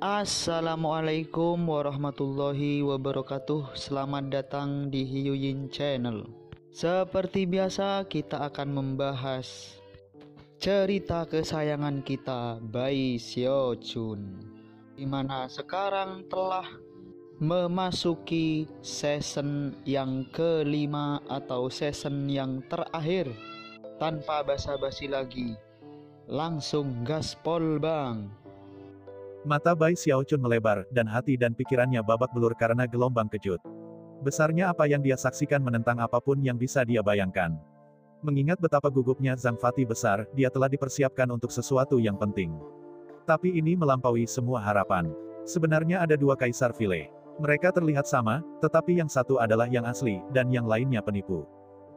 Assalamualaikum warahmatullahi wabarakatuh. Selamat datang di Hiyuyin Channel. Seperti biasa kita akan membahas cerita kesayangan kita, Bae Xiaojun, dimana sekarang telah memasuki season yang kelima atau season yang terakhir. Tanpa basa-basi lagi, langsung gaspol bang. Mata Bae Xiaojun melebar, dan hati dan pikirannya babak belur karena gelombang kejut. Besarnya apa yang dia saksikan menentang apapun yang bisa dia bayangkan. Mengingat betapa gugupnya Zhang Fati besar, dia telah dipersiapkan untuk sesuatu yang penting. Tapi ini melampaui semua harapan. Sebenarnya ada dua kaisar File. Mereka terlihat sama, tetapi yang satu adalah yang asli, dan yang lainnya penipu.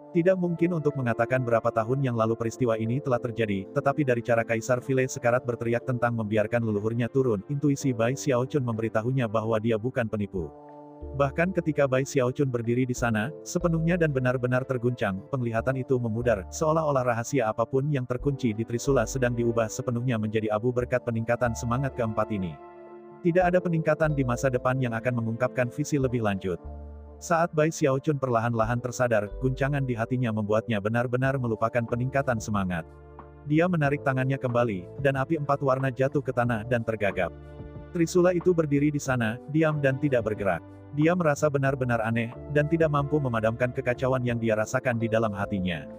Tidak mungkin untuk mengatakan berapa tahun yang lalu peristiwa ini telah terjadi, tetapi dari cara Kaisar File sekarat berteriak tentang membiarkan leluhurnya turun, intuisi Bae Xiaojun memberitahunya bahwa dia bukan penipu. Bahkan ketika Bae Xiaojun berdiri di sana, sepenuhnya dan benar-benar terguncang, penglihatan itu memudar, seolah-olah rahasia apapun yang terkunci di Trisula sedang diubah sepenuhnya menjadi abu berkat peningkatan semangat keempat ini. Tidak ada peningkatan di masa depan yang akan mengungkapkan visi lebih lanjut. Saat Bae Xiaojun perlahan-lahan tersadar, guncangan di hatinya membuatnya benar-benar melupakan peningkatan semangat. Dia menarik tangannya kembali, dan api 4 warna jatuh ke tanah dan tergagap. Trisula itu berdiri di sana, diam dan tidak bergerak. Dia merasa benar-benar aneh, dan tidak mampu memadamkan kekacauan yang dia rasakan di dalam hatinya.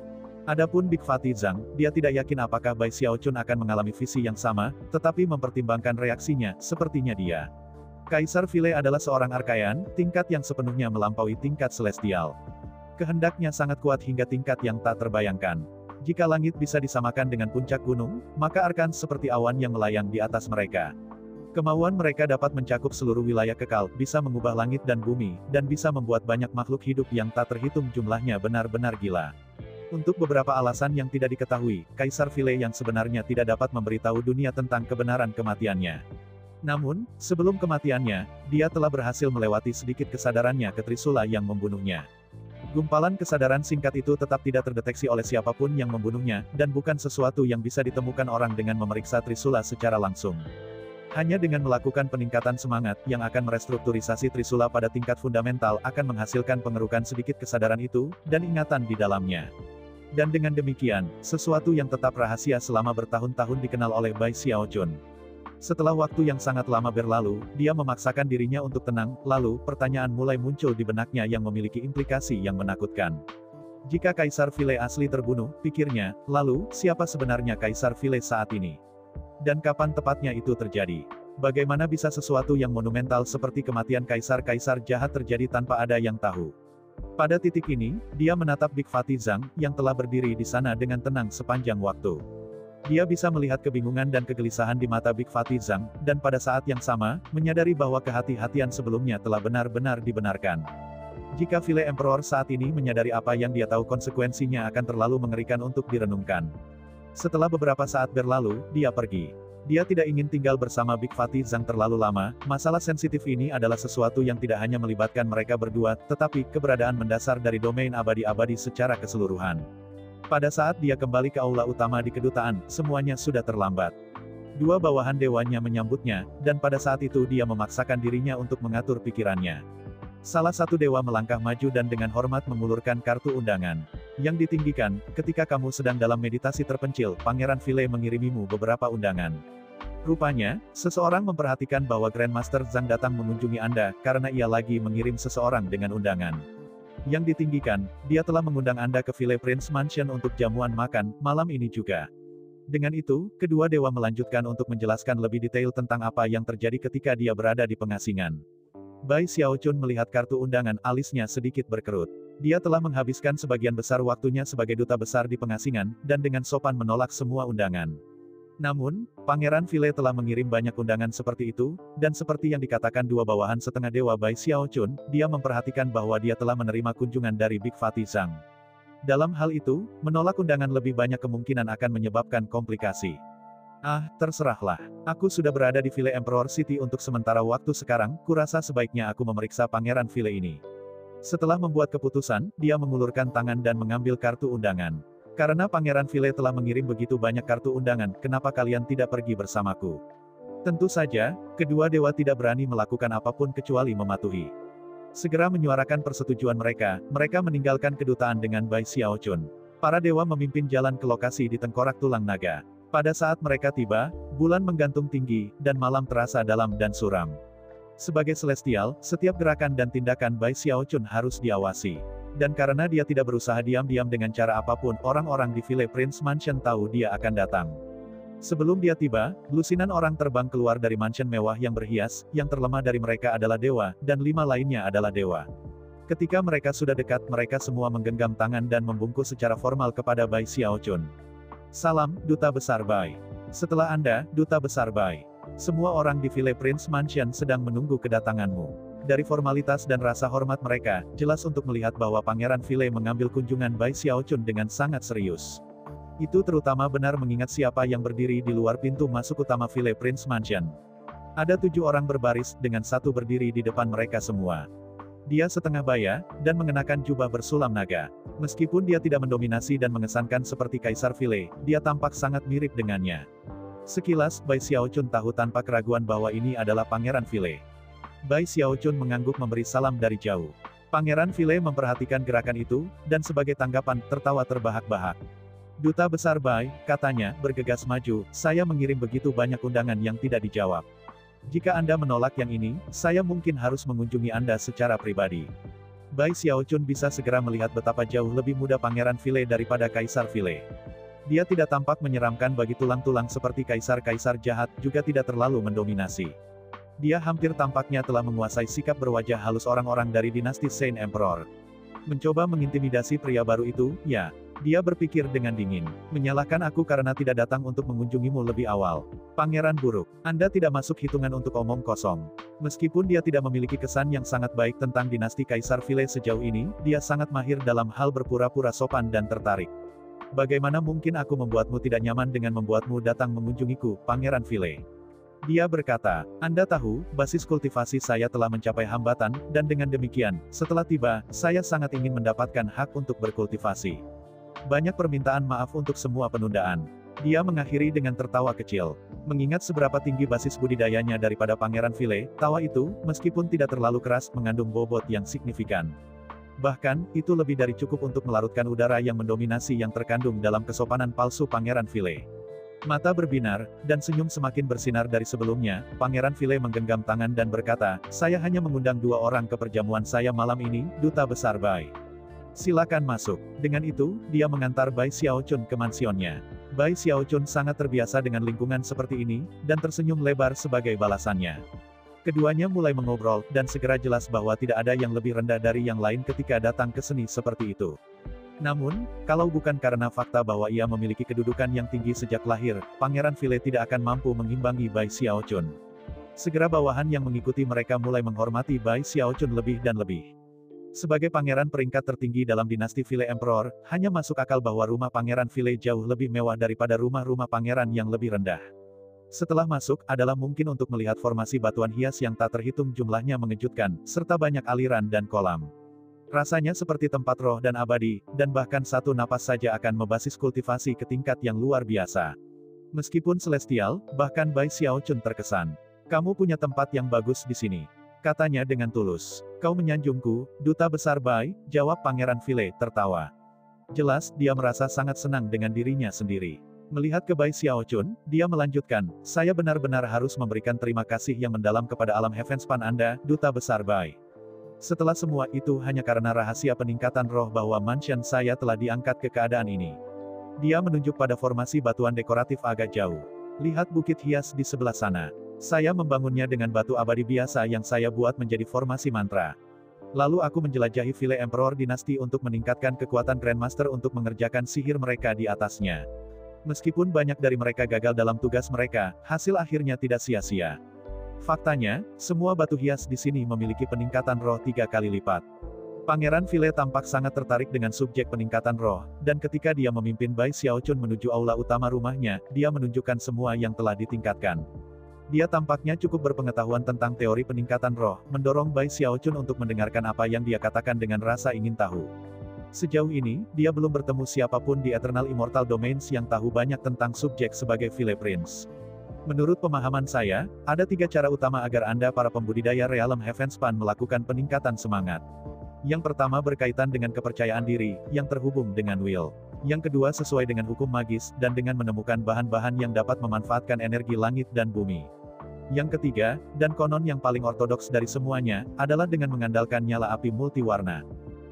Adapun Big Fati Zhang, dia tidak yakin apakah Bae Xiaojun akan mengalami visi yang sama, tetapi mempertimbangkan reaksinya, sepertinya dia. Kaisar File adalah seorang arkayan, tingkat yang sepenuhnya melampaui tingkat celestial. Kehendaknya sangat kuat hingga tingkat yang tak terbayangkan. Jika langit bisa disamakan dengan puncak gunung, maka arkan seperti awan yang melayang di atas mereka. Kemauan mereka dapat mencakup seluruh wilayah kekal, bisa mengubah langit dan bumi, dan bisa membuat banyak makhluk hidup yang tak terhitung jumlahnya benar-benar gila. Untuk beberapa alasan yang tidak diketahui, Kaisar File yang sebenarnya tidak dapat memberitahu dunia tentang kebenaran kematiannya. Namun, sebelum kematiannya, dia telah berhasil melewati sedikit kesadarannya ke Trisula yang membunuhnya. Gumpalan kesadaran singkat itu tetap tidak terdeteksi oleh siapapun yang membunuhnya, dan bukan sesuatu yang bisa ditemukan orang dengan memeriksa Trisula secara langsung. Hanya dengan melakukan peningkatan semangat, yang akan merestrukturisasi Trisula pada tingkat fundamental akan menghasilkan pengerukan sedikit kesadaran itu, dan ingatan di dalamnya. Dan dengan demikian, sesuatu yang tetap rahasia selama bertahun-tahun dikenal oleh Bae Xiaojun. Setelah waktu yang sangat lama berlalu, dia memaksakan dirinya untuk tenang, lalu, pertanyaan mulai muncul di benaknya yang memiliki implikasi yang menakutkan. Jika Kaisar File asli terbunuh, pikirnya, lalu, siapa sebenarnya Kaisar File saat ini? Dan kapan tepatnya itu terjadi? Bagaimana bisa sesuatu yang monumental seperti kematian kaisar-kaisar jahat terjadi tanpa ada yang tahu? Pada titik ini, dia menatap Big Fati Zhang, yang telah berdiri di sana dengan tenang sepanjang waktu. Dia bisa melihat kebingungan dan kegelisahan di mata Big Fati Zhang, dan pada saat yang sama, menyadari bahwa kehati-hatian sebelumnya telah benar-benar dibenarkan. Jika File Emperor saat ini menyadari apa yang dia tahu konsekuensinya akan terlalu mengerikan untuk direnungkan. Setelah beberapa saat berlalu, dia pergi. Dia tidak ingin tinggal bersama Big Fati Zhang terlalu lama, masalah sensitif ini adalah sesuatu yang tidak hanya melibatkan mereka berdua, tetapi keberadaan mendasar dari domain abadi-abadi secara keseluruhan. Pada saat dia kembali ke aula utama di kedutaan, semuanya sudah terlambat. Dua bawahan dewanya menyambutnya, dan pada saat itu dia memaksakan dirinya untuk mengatur pikirannya. Salah satu dewa melangkah maju dan dengan hormat mengulurkan kartu undangan. Yang ditinggikan, ketika kamu sedang dalam meditasi terpencil, Pangeran File mengirimimu beberapa undangan. Rupanya, seseorang memperhatikan bahwa Grandmaster Zhang datang mengunjungi Anda, karena ia lagi mengirim seseorang dengan undangan. Yang ditinggikan, dia telah mengundang Anda ke File Prince Mansion untuk jamuan makan, malam ini juga. Dengan itu, kedua dewa melanjutkan untuk menjelaskan lebih detail tentang apa yang terjadi ketika dia berada di pengasingan. Bae Xiaojun melihat kartu undangan, alisnya sedikit berkerut. Dia telah menghabiskan sebagian besar waktunya sebagai duta besar di pengasingan, dan dengan sopan menolak semua undangan. Namun, Pangeran File telah mengirim banyak undangan seperti itu, dan seperti yang dikatakan dua bawahan setengah dewa Bae Xiaojun, dia memperhatikan bahwa dia telah menerima kunjungan dari Big Fati Zhang. Dalam hal itu, menolak undangan lebih banyak kemungkinan akan menyebabkan komplikasi. Terserahlah. Aku sudah berada di File Emperor City untuk sementara waktu sekarang, kurasa sebaiknya aku memeriksa Pangeran File ini. Setelah membuat keputusan, dia mengulurkan tangan dan mengambil kartu undangan. Karena Pangeran File telah mengirim begitu banyak kartu undangan, kenapa kalian tidak pergi bersamaku? Tentu saja, kedua dewa tidak berani melakukan apapun kecuali mematuhi. Segera menyuarakan persetujuan mereka, mereka meninggalkan kedutaan dengan Bai Xiaochun. Para dewa memimpin jalan ke lokasi di tengkorak tulang naga. Pada saat mereka tiba, bulan menggantung tinggi, dan malam terasa dalam dan suram. Sebagai celestial, setiap gerakan dan tindakan Bai Xiaochun harus diawasi. Dan karena dia tidak berusaha diam-diam dengan cara apapun, orang-orang di Villa Prince Mansion tahu dia akan datang. Sebelum dia tiba, lusinan orang terbang keluar dari mansion mewah yang berhias, yang terlemah dari mereka adalah dewa, dan 5 lainnya adalah dewa. Ketika mereka sudah dekat, mereka semua menggenggam tangan dan membungkuk secara formal kepada Bai Xiaochun. Salam, Duta Besar Bai. Setelah Anda, Duta Besar Bai. Semua orang di Villa Prince Mansion sedang menunggu kedatanganmu. Dari formalitas dan rasa hormat mereka, jelas untuk melihat bahwa Pangeran Villa mengambil kunjungan Bai Xiaochun dengan sangat serius. Itu terutama benar mengingat siapa yang berdiri di luar pintu masuk utama Villa Prince Mansion. Ada 7 orang berbaris, dengan 1 berdiri di depan mereka semua. Dia setengah baya, dan mengenakan jubah bersulam naga. Meskipun dia tidak mendominasi dan mengesankan seperti Kaisar Villa, dia tampak sangat mirip dengannya. Sekilas, Bai Xiaochun tahu tanpa keraguan bahwa ini adalah Pangeran Villa. Bai Xiaochun mengangguk memberi salam dari jauh. Pangeran Villa memperhatikan gerakan itu, dan sebagai tanggapan, tertawa terbahak-bahak. Duta Besar Bai, katanya, bergegas maju, saya mengirim begitu banyak undangan yang tidak dijawab. Jika Anda menolak yang ini, saya mungkin harus mengunjungi Anda secara pribadi. Bai Xiaochun bisa segera melihat betapa jauh lebih muda Pangeran Villa daripada Kaisar Villa. Dia tidak tampak menyeramkan bagi tulang-tulang seperti kaisar-kaisar jahat, juga tidak terlalu mendominasi. Dia hampir tampaknya telah menguasai sikap berwajah halus orang-orang dari dinasti Saint Emperor. Mencoba mengintimidasi pria baru itu, ya. Dia berpikir dengan dingin. Menyalahkan aku karena tidak datang untuk mengunjungimu lebih awal. Pangeran buruk. Anda tidak masuk hitungan untuk omong kosong. Meskipun dia tidak memiliki kesan yang sangat baik tentang dinasti Kaisar Villa sejauh ini, dia sangat mahir dalam hal berpura-pura sopan dan tertarik. Bagaimana mungkin aku membuatmu tidak nyaman dengan membuatmu datang mengunjungiku, Pangeran Villa? Dia berkata, Anda tahu, basis kultivasi saya telah mencapai hambatan, dan dengan demikian, setelah tiba, saya sangat ingin mendapatkan hak untuk berkultivasi. Banyak permintaan maaf untuk semua penundaan. Dia mengakhiri dengan tertawa kecil. Mengingat seberapa tinggi basis budidayanya daripada Pangeran Villa, tawa itu, meskipun tidak terlalu keras, mengandung bobot yang signifikan. Bahkan, itu lebih dari cukup untuk melarutkan udara yang mendominasi yang terkandung dalam kesopanan palsu Pangeran Villa. Mata berbinar, dan senyum semakin bersinar dari sebelumnya, Pangeran Villa menggenggam tangan dan berkata, saya hanya mengundang 2 orang ke perjamuan saya malam ini, Duta Besar Bai. Silakan masuk. Dengan itu, dia mengantar Bai Xiaochun ke mansionnya. Bai Xiaochun sangat terbiasa dengan lingkungan seperti ini, dan tersenyum lebar sebagai balasannya. Keduanya mulai mengobrol, dan segera jelas bahwa tidak ada yang lebih rendah dari yang lain ketika datang ke seni seperti itu. Namun, kalau bukan karena fakta bahwa ia memiliki kedudukan yang tinggi sejak lahir, Pangeran Villa tidak akan mampu mengimbangi Bai Xiaochun. Segera bawahan yang mengikuti mereka mulai menghormati Bai Xiaochun lebih dan lebih. Sebagai pangeran peringkat tertinggi dalam dinasti Villa Emperor, hanya masuk akal bahwa rumah Pangeran Villa jauh lebih mewah daripada rumah-rumah pangeran yang lebih rendah. Setelah masuk, adalah mungkin untuk melihat formasi batuan hias yang tak terhitung jumlahnya mengejutkan, serta banyak aliran dan kolam. Rasanya seperti tempat roh dan abadi, dan bahkan satu napas saja akan membasis kultivasi ke tingkat yang luar biasa. Meskipun celestial, bahkan Bai Xiaochun terkesan. Kamu punya tempat yang bagus di sini. Katanya dengan tulus. Kau menyanjungku, Duta Besar Bai, jawab Pangeran Villa, tertawa. Jelas, dia merasa sangat senang dengan dirinya sendiri. Melihat ke Bai Xiaochun, dia melanjutkan, saya benar-benar harus memberikan terima kasih yang mendalam kepada alam Heavenspan Anda, Duta Besar Bai. Setelah semua itu hanya karena rahasia peningkatan roh bahwa mansion saya telah diangkat ke keadaan ini. Dia menunjuk pada formasi batuan dekoratif agak jauh. Lihat bukit hias di sebelah sana. Saya membangunnya dengan batu abadi biasa yang saya buat menjadi formasi mantra. Lalu aku menjelajahi Villa Emperor Dinasti untuk meningkatkan kekuatan Grandmaster untuk mengerjakan sihir mereka di atasnya. Meskipun banyak dari mereka gagal dalam tugas mereka, hasil akhirnya tidak sia-sia. Faktanya, semua batu hias di sini memiliki peningkatan roh 3 kali lipat. Pangeran Villa tampak sangat tertarik dengan subjek peningkatan roh, dan ketika dia memimpin Bai Xiaochun menuju aula utama rumahnya, dia menunjukkan semua yang telah ditingkatkan. Dia tampaknya cukup berpengetahuan tentang teori peningkatan roh, mendorong Bai Xiaochun untuk mendengarkan apa yang dia katakan dengan rasa ingin tahu. Sejauh ini, dia belum bertemu siapapun di Eternal Immortal Domains yang tahu banyak tentang subjek sebagai Villa Prince. Menurut pemahaman saya, ada 3 cara utama agar Anda para pembudidaya realem Heavenspan melakukan peningkatan semangat. Yang pertama berkaitan dengan kepercayaan diri, yang terhubung dengan will. Yang kedua sesuai dengan hukum magis, dan dengan menemukan bahan-bahan yang dapat memanfaatkan energi langit dan bumi. Yang ketiga, dan konon yang paling ortodoks dari semuanya, adalah dengan mengandalkan nyala api multiwarna.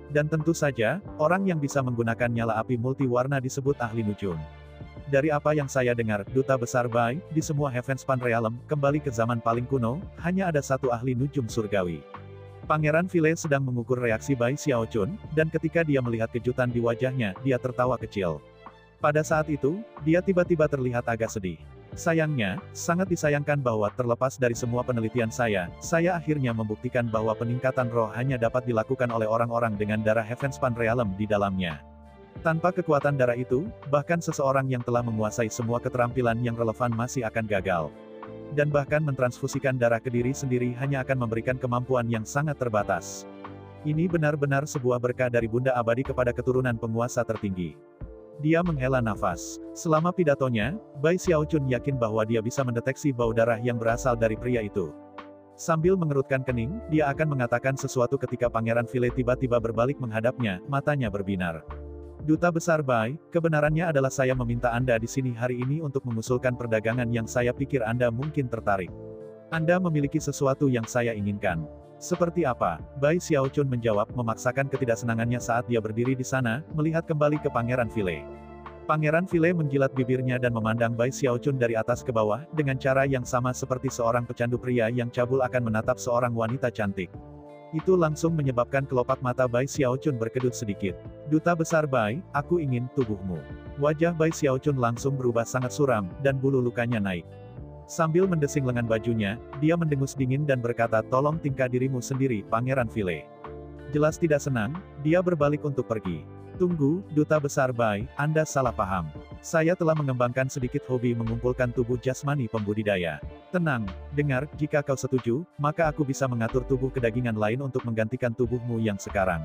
Dan tentu saja, orang yang bisa menggunakan nyala api multiwarna disebut ahli nujum. Dari apa yang saya dengar, Duta Besar Bai, di semua Heavenspan Realm, kembali ke zaman paling kuno, hanya ada satu ahli nujum surgawi. Pangeran File sedang mengukur reaksi Bai Xiaochun, dan ketika dia melihat kejutan di wajahnya, dia tertawa kecil. Pada saat itu, dia tiba-tiba terlihat agak sedih. Sayangnya, sangat disayangkan bahwa terlepas dari semua penelitian saya akhirnya membuktikan bahwa peningkatan roh hanya dapat dilakukan oleh orang-orang dengan darah Heavenspan Realm di dalamnya. Tanpa kekuatan darah itu, bahkan seseorang yang telah menguasai semua keterampilan yang relevan masih akan gagal. Dan bahkan mentransfusikan darah ke diri sendiri hanya akan memberikan kemampuan yang sangat terbatas. Ini benar-benar sebuah berkah dari Bunda Abadi kepada keturunan penguasa tertinggi. Dia menghela nafas. Selama pidatonya, Bai Xiaochun yakin bahwa dia bisa mendeteksi bau darah yang berasal dari pria itu. Sambil mengerutkan kening, dia akan mengatakan sesuatu ketika Pangeran File tiba-tiba berbalik menghadapnya, matanya berbinar. Duta Besar Bai, kebenarannya adalah saya meminta Anda di sini hari ini untuk mengusulkan perdagangan yang saya pikir Anda mungkin tertarik. Anda memiliki sesuatu yang saya inginkan. Seperti apa? Bai Xiaochun menjawab, memaksakan ketidaksenangannya saat dia berdiri di sana, melihat kembali ke Pangeran File. Pangeran File menjilat bibirnya dan memandang Bai Xiaochun dari atas ke bawah, dengan cara yang sama seperti seorang pecandu pria yang cabul akan menatap seorang wanita cantik. Itu langsung menyebabkan kelopak mata Bai Xiaochun berkedut sedikit. Duta Besar Bai, aku ingin tubuhmu. Wajah Bai Xiaochun langsung berubah sangat suram, dan bulu lukanya naik. Sambil mendesing lengan bajunya, dia mendengus dingin dan berkata, tolong tingkah dirimu sendiri, Pangeran File. Jelas tidak senang, dia berbalik untuk pergi. Tunggu, Duta Besar Bai, Anda salah paham. Saya telah mengembangkan sedikit hobi mengumpulkan tubuh jasmani pembudidaya. Tenang, dengar, jika kau setuju, maka aku bisa mengatur tubuh kedagingan lain untuk menggantikan tubuhmu yang sekarang.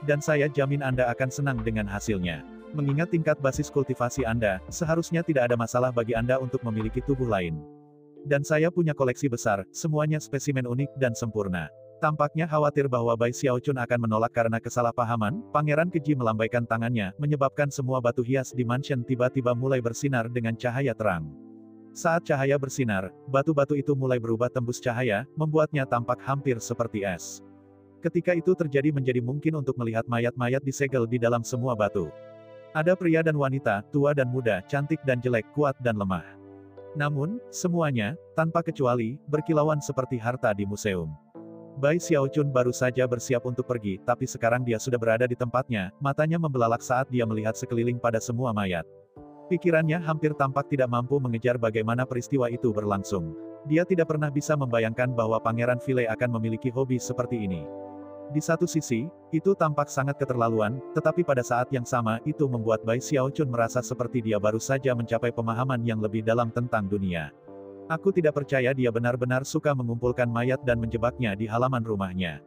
Dan saya jamin Anda akan senang dengan hasilnya. Mengingat tingkat basis kultivasi Anda, seharusnya tidak ada masalah bagi Anda untuk memiliki tubuh lain. Dan saya punya koleksi besar, semuanya spesimen unik dan sempurna. Tampaknya khawatir bahwa Bai Xiaochun akan menolak karena kesalahpahaman, Pangeran Keji melambaikan tangannya, menyebabkan semua batu hias di mansion tiba-tiba mulai bersinar dengan cahaya terang. Saat cahaya bersinar, batu-batu itu mulai berubah tembus cahaya, membuatnya tampak hampir seperti es. Ketika itu terjadi menjadi mungkin untuk melihat mayat-mayat disegel di dalam semua batu. Ada pria dan wanita, tua dan muda, cantik dan jelek, kuat dan lemah. Namun, semuanya, tanpa kecuali, berkilauan seperti harta di museum. Bai Xiaochun baru saja bersiap untuk pergi, tapi sekarang dia sudah berada di tempatnya, matanya membelalak saat dia melihat sekeliling pada semua mayat. Pikirannya hampir tampak tidak mampu mengejar bagaimana peristiwa itu berlangsung. Dia tidak pernah bisa membayangkan bahwa Pangeran File akan memiliki hobi seperti ini. Di satu sisi, itu tampak sangat keterlaluan, tetapi pada saat yang sama, itu membuat Bai Xiaochun merasa seperti dia baru saja mencapai pemahaman yang lebih dalam tentang dunia. Aku tidak percaya dia benar-benar suka mengumpulkan mayat dan menjebaknya di halaman rumahnya.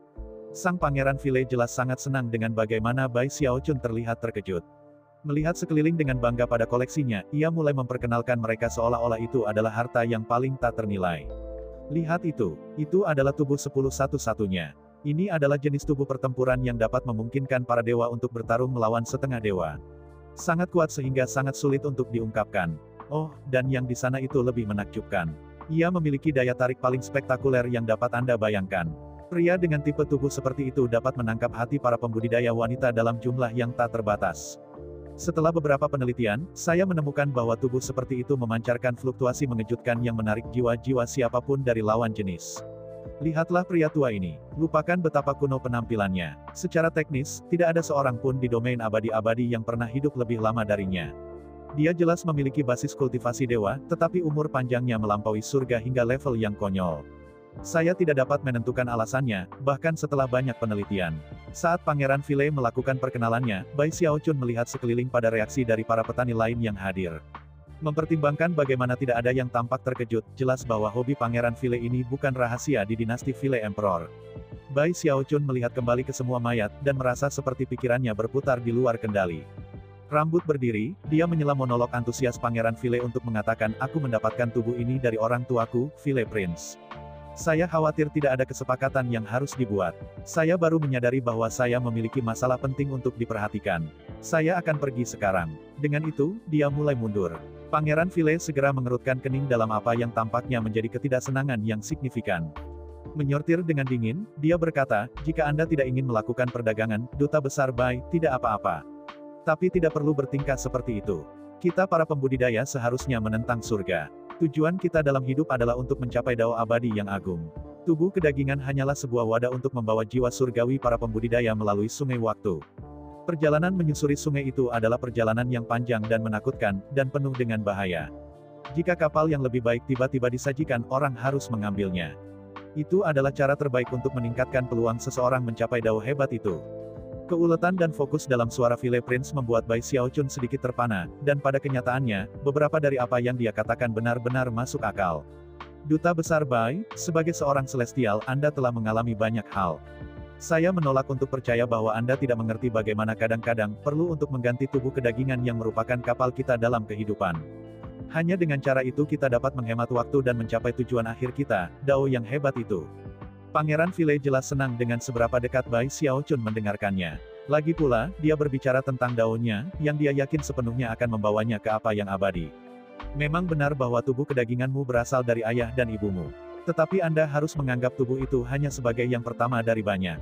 Sang Pangeran File jelas sangat senang dengan bagaimana Bai Xiaochun terlihat terkejut. Melihat sekeliling dengan bangga pada koleksinya, ia mulai memperkenalkan mereka seolah-olah itu adalah harta yang paling tak ternilai. Lihat itu adalah tubuh 10 satu-satunya. Ini adalah jenis tubuh pertempuran yang dapat memungkinkan para dewa untuk bertarung melawan setengah dewa. Sangat kuat sehingga sangat sulit untuk diungkapkan. Oh, dan yang di sana itu lebih menakjubkan. Ia memiliki daya tarik paling spektakuler yang dapat Anda bayangkan. Pria dengan tipe tubuh seperti itu dapat menangkap hati para pembudidaya wanita dalam jumlah yang tak terbatas. Setelah beberapa penelitian, saya menemukan bahwa tubuh seperti itu memancarkan fluktuasi mengejutkan yang menarik jiwa-jiwa siapapun dari lawan jenis. Lihatlah pria tua ini. Lupakan betapa kuno penampilannya. Secara teknis, tidak ada seorang pun di domain abadi-abadi yang pernah hidup lebih lama darinya. Dia jelas memiliki basis kultivasi dewa, tetapi umur panjangnya melampaui surga hingga level yang konyol. Saya tidak dapat menentukan alasannya, bahkan setelah banyak penelitian. Saat Pangeran File melakukan perkenalannya, Bai Xiaochun melihat sekeliling pada reaksi dari para petani lain yang hadir. Mempertimbangkan bagaimana tidak ada yang tampak terkejut, jelas bahwa hobi Pangeran File ini bukan rahasia di dinasti File Emperor. Bai Xiaochun melihat kembali ke semua mayat, dan merasa seperti pikirannya berputar di luar kendali. Rambut berdiri, dia menyela monolog antusias Pangeran Vile untuk mengatakan, aku mendapatkan tubuh ini dari orang tuaku, Vile Prince. Saya khawatir tidak ada kesepakatan yang harus dibuat. Saya baru menyadari bahwa saya memiliki masalah penting untuk diperhatikan. Saya akan pergi sekarang. Dengan itu, dia mulai mundur. Pangeran Vile segera mengerutkan kening dalam apa yang tampaknya menjadi ketidaksenangan yang signifikan. Menyortir dengan dingin, dia berkata, jika Anda tidak ingin melakukan perdagangan, Duta Besar Bai, tidak apa-apa. Tapi tidak perlu bertingkah seperti itu. Kita para pembudidaya seharusnya menentang surga. Tujuan kita dalam hidup adalah untuk mencapai dao abadi yang agung. Tubuh kedagingan hanyalah sebuah wadah untuk membawa jiwa surgawi para pembudidaya melalui sungai waktu. Perjalanan menyusuri sungai itu adalah perjalanan yang panjang dan menakutkan, dan penuh dengan bahaya. Jika kapal yang lebih baik tiba-tiba disajikan, orang harus mengambilnya. Itu adalah cara terbaik untuk meningkatkan peluang seseorang mencapai dao hebat itu. Keuletan dan fokus dalam suara Vile Prince membuat Bai Xiaochun sedikit terpana, dan pada kenyataannya, beberapa dari apa yang dia katakan benar-benar masuk akal. Duta Besar Bai, sebagai seorang celestial, Anda telah mengalami banyak hal. Saya menolak untuk percaya bahwa Anda tidak mengerti bagaimana kadang-kadang perlu untuk mengganti tubuh kedagingan yang merupakan kapal kita dalam kehidupan. Hanya dengan cara itu kita dapat menghemat waktu dan mencapai tujuan akhir kita, dao yang hebat itu. Pangeran Vile jelas senang dengan seberapa dekat Bai Xiaochun mendengarkannya. Lagi pula, dia berbicara tentang daunnya, yang dia yakin sepenuhnya akan membawanya ke apa yang abadi. Memang benar bahwa tubuh kedaginganmu berasal dari ayah dan ibumu. Tetapi Anda harus menganggap tubuh itu hanya sebagai yang pertama dari banyak.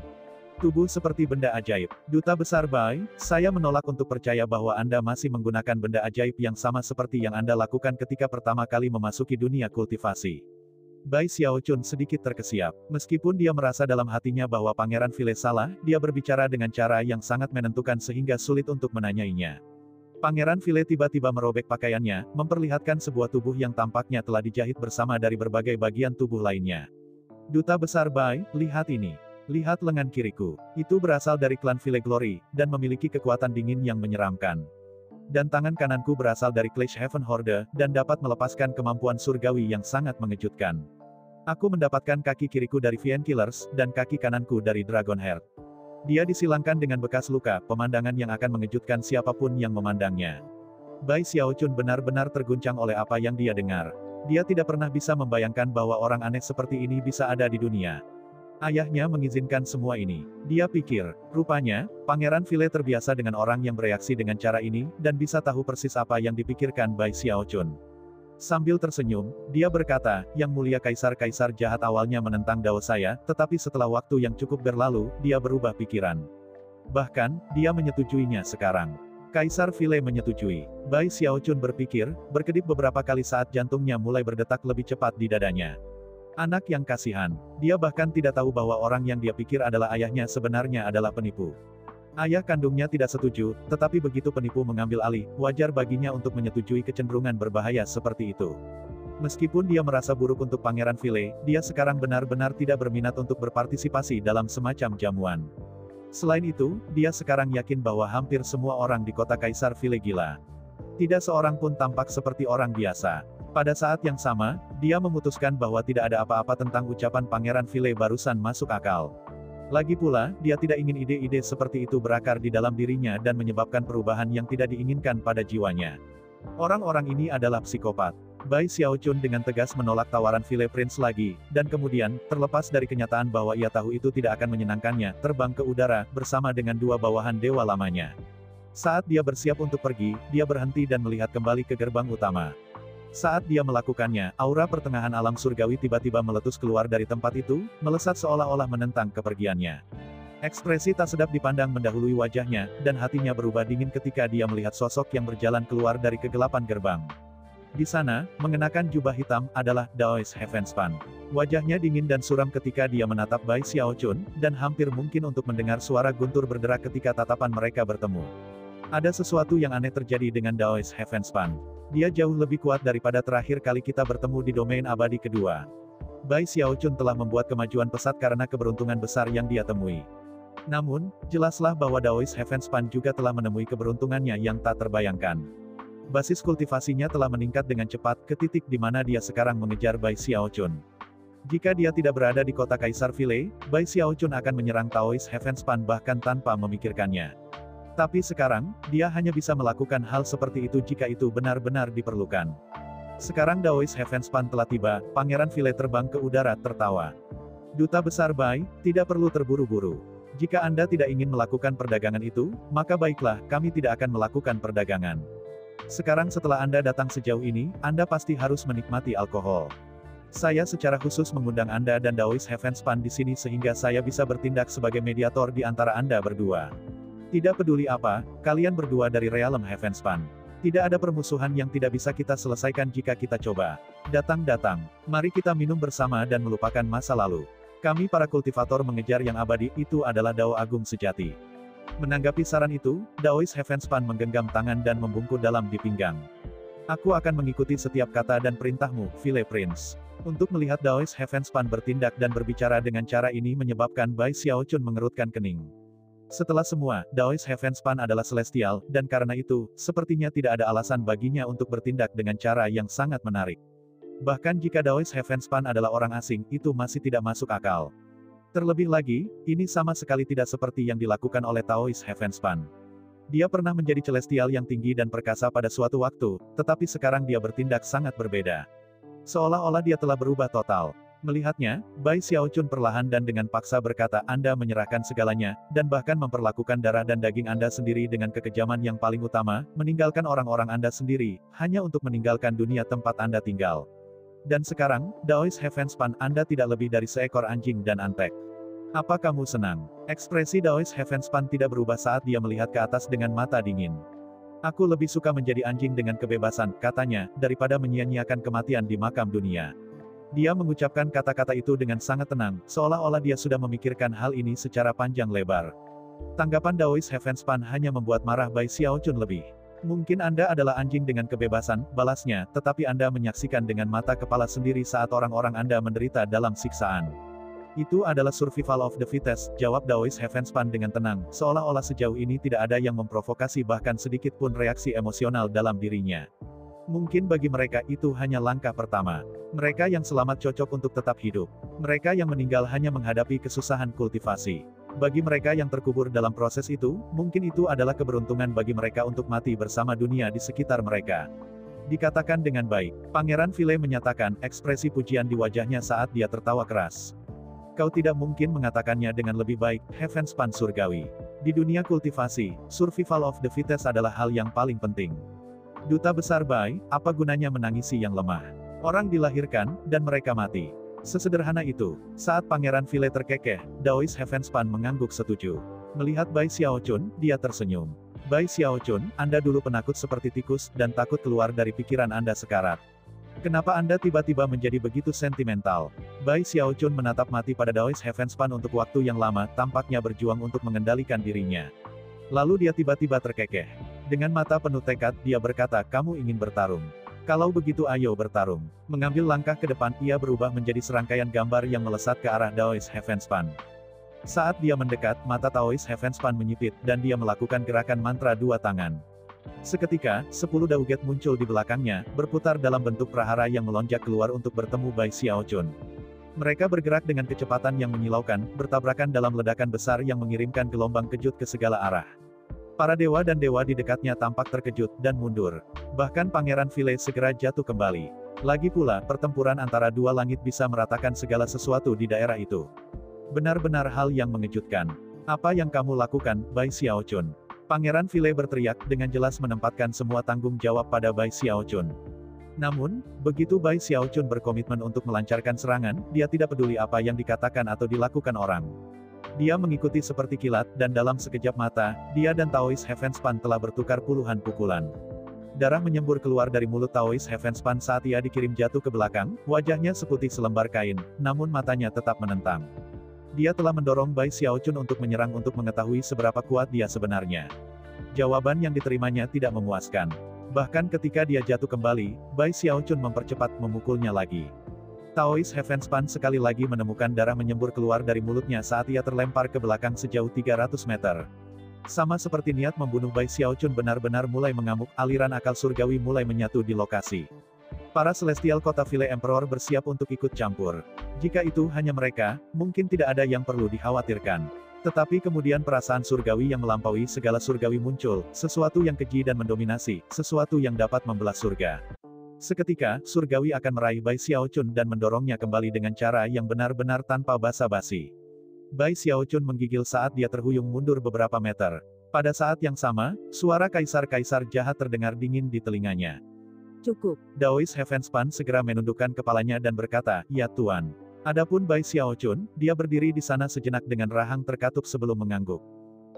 Tubuh seperti benda ajaib. Duta Besar Bai, saya menolak untuk percaya bahwa Anda masih menggunakan benda ajaib yang sama seperti yang Anda lakukan ketika pertama kali memasuki dunia kultivasi. Bai Xiaochun sedikit terkesiap. Meskipun dia merasa dalam hatinya bahwa Pangeran Vile salah, dia berbicara dengan cara yang sangat menentukan sehingga sulit untuk menanyainya. Pangeran Vile tiba-tiba merobek pakaiannya, memperlihatkan sebuah tubuh yang tampaknya telah dijahit bersama dari berbagai bagian tubuh lainnya. Duta Besar Bai, lihat ini. Lihat lengan kiriku. Itu berasal dari klan Vile Glory, dan memiliki kekuatan dingin yang menyeramkan. Dan tangan kananku berasal dari Clash Heaven Horde, dan dapat melepaskan kemampuan surgawi yang sangat mengejutkan. Aku mendapatkan kaki kiriku dari Vien Killers, dan kaki kananku dari Dragonheart. Dia disilangkan dengan bekas luka, pemandangan yang akan mengejutkan siapapun yang memandangnya. Bai Xiaochun benar-benar terguncang oleh apa yang dia dengar. Dia tidak pernah bisa membayangkan bahwa orang aneh seperti ini bisa ada di dunia. Ayahnya mengizinkan semua ini. Dia pikir, rupanya, Pangeran Vile terbiasa dengan orang yang bereaksi dengan cara ini, dan bisa tahu persis apa yang dipikirkan Bai Xiaochun. Sambil tersenyum, dia berkata, Yang Mulia Kaisar-Kaisar jahat awalnya menentang dao saya, tetapi setelah waktu yang cukup berlalu, dia berubah pikiran. Bahkan, dia menyetujuinya sekarang. Kaisar Vile menyetujui. Bai Xiaochun berpikir, berkedip beberapa kali saat jantungnya mulai berdetak lebih cepat di dadanya. Anak yang kasihan. Dia bahkan tidak tahu bahwa orang yang dia pikir adalah ayahnya sebenarnya adalah penipu. Ayah kandungnya tidak setuju, tetapi begitu penipu mengambil alih, wajar baginya untuk menyetujui kecenderungan berbahaya seperti itu. Meskipun dia merasa buruk untuk Pangeran Vile, dia sekarang benar-benar tidak berminat untuk berpartisipasi dalam semacam jamuan. Selain itu, dia sekarang yakin bahwa hampir semua orang di kota Kaisar Vile gila. Tidak seorang pun tampak seperti orang biasa. Pada saat yang sama, dia memutuskan bahwa tidak ada apa-apa tentang ucapan Pangeran Vile barusan masuk akal. Lagi pula, dia tidak ingin ide-ide seperti itu berakar di dalam dirinya dan menyebabkan perubahan yang tidak diinginkan pada jiwanya. Orang-orang ini adalah psikopat. Bai Xiaochun dengan tegas menolak tawaran Vile Prince lagi, dan kemudian, terlepas dari kenyataan bahwa ia tahu itu tidak akan menyenangkannya, terbang ke udara, bersama dengan dua bawahan dewa lamanya. Saat dia bersiap untuk pergi, dia berhenti dan melihat kembali ke gerbang utama. Saat dia melakukannya, aura pertengahan alam surgawi tiba-tiba meletus keluar dari tempat itu, melesat seolah-olah menentang kepergiannya. Ekspresi tak sedap dipandang mendahului wajahnya, dan hatinya berubah dingin ketika dia melihat sosok yang berjalan keluar dari kegelapan gerbang. Di sana, mengenakan jubah hitam, adalah Daoist Heavenspan. Wajahnya dingin dan suram ketika dia menatap Bai Xiaochun, dan hampir mungkin untuk mendengar suara guntur berderak ketika tatapan mereka bertemu. Ada sesuatu yang aneh terjadi dengan Daoist Heavenspan. Dia jauh lebih kuat daripada terakhir kali kita bertemu di domain abadi kedua. Bai Xiaochun telah membuat kemajuan pesat karena keberuntungan besar yang dia temui. Namun, jelaslah bahwa Daoist Heavenspan juga telah menemui keberuntungannya yang tak terbayangkan. Basis kultivasinya telah meningkat dengan cepat ke titik di mana dia sekarang mengejar Bai Xiaochun. Jika dia tidak berada di kota Kaisar Vile, Bai Xiaochun akan menyerang Daoist Heavenspan bahkan tanpa memikirkannya. Tapi sekarang, dia hanya bisa melakukan hal seperti itu jika itu benar-benar diperlukan. Sekarang Daoist Heavenspan telah tiba, Pangeran Vile terbang ke udara tertawa. Duta Besar Bai, tidak perlu terburu-buru. Jika Anda tidak ingin melakukan perdagangan itu, maka baiklah, kami tidak akan melakukan perdagangan. Sekarang setelah Anda datang sejauh ini, Anda pasti harus menikmati alkohol. Saya secara khusus mengundang Anda dan Daoist Heavenspan di sini sehingga saya bisa bertindak sebagai mediator di antara Anda berdua. Tidak peduli apa, kalian berdua dari Realm Heavenspan. Tidak ada permusuhan yang tidak bisa kita selesaikan jika kita coba. Datang-datang, mari kita minum bersama dan melupakan masa lalu. Kami para kultivator mengejar yang abadi, itu adalah Dao Agung sejati. Menanggapi saran itu, Daoist Heavenspan menggenggam tangan dan membungkuk dalam di pinggang. Aku akan mengikuti setiap kata dan perintahmu, Vile Prince. Untuk melihat Daoist Heavenspan bertindak dan berbicara dengan cara ini menyebabkan Bai Xiaochun mengerutkan kening. Setelah semua, Daoist Heavenspan adalah celestial, dan karena itu, sepertinya tidak ada alasan baginya untuk bertindak dengan cara yang sangat menarik. Bahkan jika Daoist Heavenspan adalah orang asing, itu masih tidak masuk akal. Terlebih lagi, ini sama sekali tidak seperti yang dilakukan oleh Daoist Heavenspan. Dia pernah menjadi celestial yang tinggi dan perkasa pada suatu waktu, tetapi sekarang dia bertindak sangat berbeda. Seolah-olah dia telah berubah total. Melihatnya, Bai Xiaochun perlahan dan dengan paksa berkata, Anda menyerahkan segalanya, dan bahkan memperlakukan darah dan daging Anda sendiri dengan kekejaman yang paling utama, meninggalkan orang-orang Anda sendiri, hanya untuk meninggalkan dunia tempat Anda tinggal. Dan sekarang, Daoist Heavenspan, Anda tidak lebih dari seekor anjing dan antek. Apa kamu senang? Ekspresi Daoist Heavenspan tidak berubah saat dia melihat ke atas dengan mata dingin. Aku lebih suka menjadi anjing dengan kebebasan, katanya, daripada menyia-nyiakan kematian di makam dunia. Dia mengucapkan kata-kata itu dengan sangat tenang, seolah-olah dia sudah memikirkan hal ini secara panjang lebar. Tanggapan Daoist Heavenspan hanya membuat marah Bai Xiaochun lebih. Mungkin Anda adalah anjing dengan kebebasan, balasnya, tetapi Anda menyaksikan dengan mata kepala sendiri saat orang-orang Anda menderita dalam siksaan. Itu adalah survival of the fittest, jawab Daoist Heavenspan dengan tenang, seolah-olah sejauh ini tidak ada yang memprovokasi bahkan sedikit pun reaksi emosional dalam dirinya. Mungkin bagi mereka itu hanya langkah pertama. Mereka yang selamat cocok untuk tetap hidup. Mereka yang meninggal hanya menghadapi kesusahan kultivasi. Bagi mereka yang terkubur dalam proses itu, mungkin itu adalah keberuntungan bagi mereka untuk mati bersama dunia di sekitar mereka. Dikatakan dengan baik, Pangeran Vile menyatakan ekspresi pujian di wajahnya saat dia tertawa keras. Kau tidak mungkin mengatakannya dengan lebih baik, Heavenspan surgawi. Di dunia kultivasi, survival of the fittest adalah hal yang paling penting. Duta Besar Bai, apa gunanya menangisi yang lemah? Orang dilahirkan, dan mereka mati. Sesederhana itu. Saat Pangeran Vile terkekeh, Daoist Heavenspan mengangguk setuju. Melihat Bai Xiaochun, dia tersenyum. Bai Xiaochun, Anda dulu penakut seperti tikus, dan takut keluar dari pikiran Anda sekarat. Kenapa Anda tiba-tiba menjadi begitu sentimental? Bai Xiaochun menatap mati pada Daoist Heavenspan untuk waktu yang lama, tampaknya berjuang untuk mengendalikan dirinya. Lalu dia tiba-tiba terkekeh. Dengan mata penuh tekad, dia berkata, kamu ingin bertarung. Kalau begitu ayo bertarung. Mengambil langkah ke depan, ia berubah menjadi serangkaian gambar yang melesat ke arah Daoist Heavenspan. Saat dia mendekat, mata Daoist Heavenspan menyipit, dan dia melakukan gerakan mantra dua tangan. Seketika, 10 dauget muncul di belakangnya, berputar dalam bentuk prahara yang melonjak keluar untuk bertemu Bai Xiaochun. Mereka bergerak dengan kecepatan yang menyilaukan, bertabrakan dalam ledakan besar yang mengirimkan gelombang kejut ke segala arah. Para dewa dan dewa di dekatnya tampak terkejut, dan mundur. Bahkan Pangeran Vile segera jatuh kembali. Lagi pula, pertempuran antara dua langit bisa meratakan segala sesuatu di daerah itu. Benar-benar hal yang mengejutkan. Apa yang kamu lakukan, Bai Xiaochun? Pangeran Vile berteriak, dengan jelas menempatkan semua tanggung jawab pada Bai Xiaochun. Namun, begitu Bai Xiaochun berkomitmen untuk melancarkan serangan, dia tidak peduli apa yang dikatakan atau dilakukan orang. Dia mengikuti seperti kilat, dan dalam sekejap mata, dia dan Daoist Heavenspan telah bertukar puluhan pukulan. Darah menyembur keluar dari mulut Daoist Heavenspan saat ia dikirim jatuh ke belakang, wajahnya seputih selembar kain, namun matanya tetap menentang. Dia telah mendorong Bai Xiaochun untuk menyerang untuk mengetahui seberapa kuat dia sebenarnya. Jawaban yang diterimanya tidak memuaskan. Bahkan ketika dia jatuh kembali, Bai Xiaochun mempercepat memukulnya lagi. Daoist Heavenspan sekali lagi menemukan darah menyembur keluar dari mulutnya saat ia terlempar ke belakang sejauh 300 meter. Sama seperti niat membunuh Bai Xiaochun benar-benar mulai mengamuk, aliran akal surgawi mulai menyatu di lokasi. Para Celestial Kota Vile Emperor bersiap untuk ikut campur. Jika itu hanya mereka, mungkin tidak ada yang perlu dikhawatirkan. Tetapi kemudian perasaan surgawi yang melampaui segala surgawi muncul, sesuatu yang keji dan mendominasi, sesuatu yang dapat membelah surga. Seketika, surgawi akan meraih Bai Xiaochun dan mendorongnya kembali dengan cara yang benar-benar tanpa basa-basi. Bai Xiaochun menggigil saat dia terhuyung mundur beberapa meter. Pada saat yang sama, suara kaisar-kaisar jahat terdengar dingin di telinganya. Cukup. Daois Heavenspan segera menundukkan kepalanya dan berkata, "Ya Tuan." Adapun Bai Xiaochun, dia berdiri di sana sejenak dengan rahang terkatup sebelum mengangguk.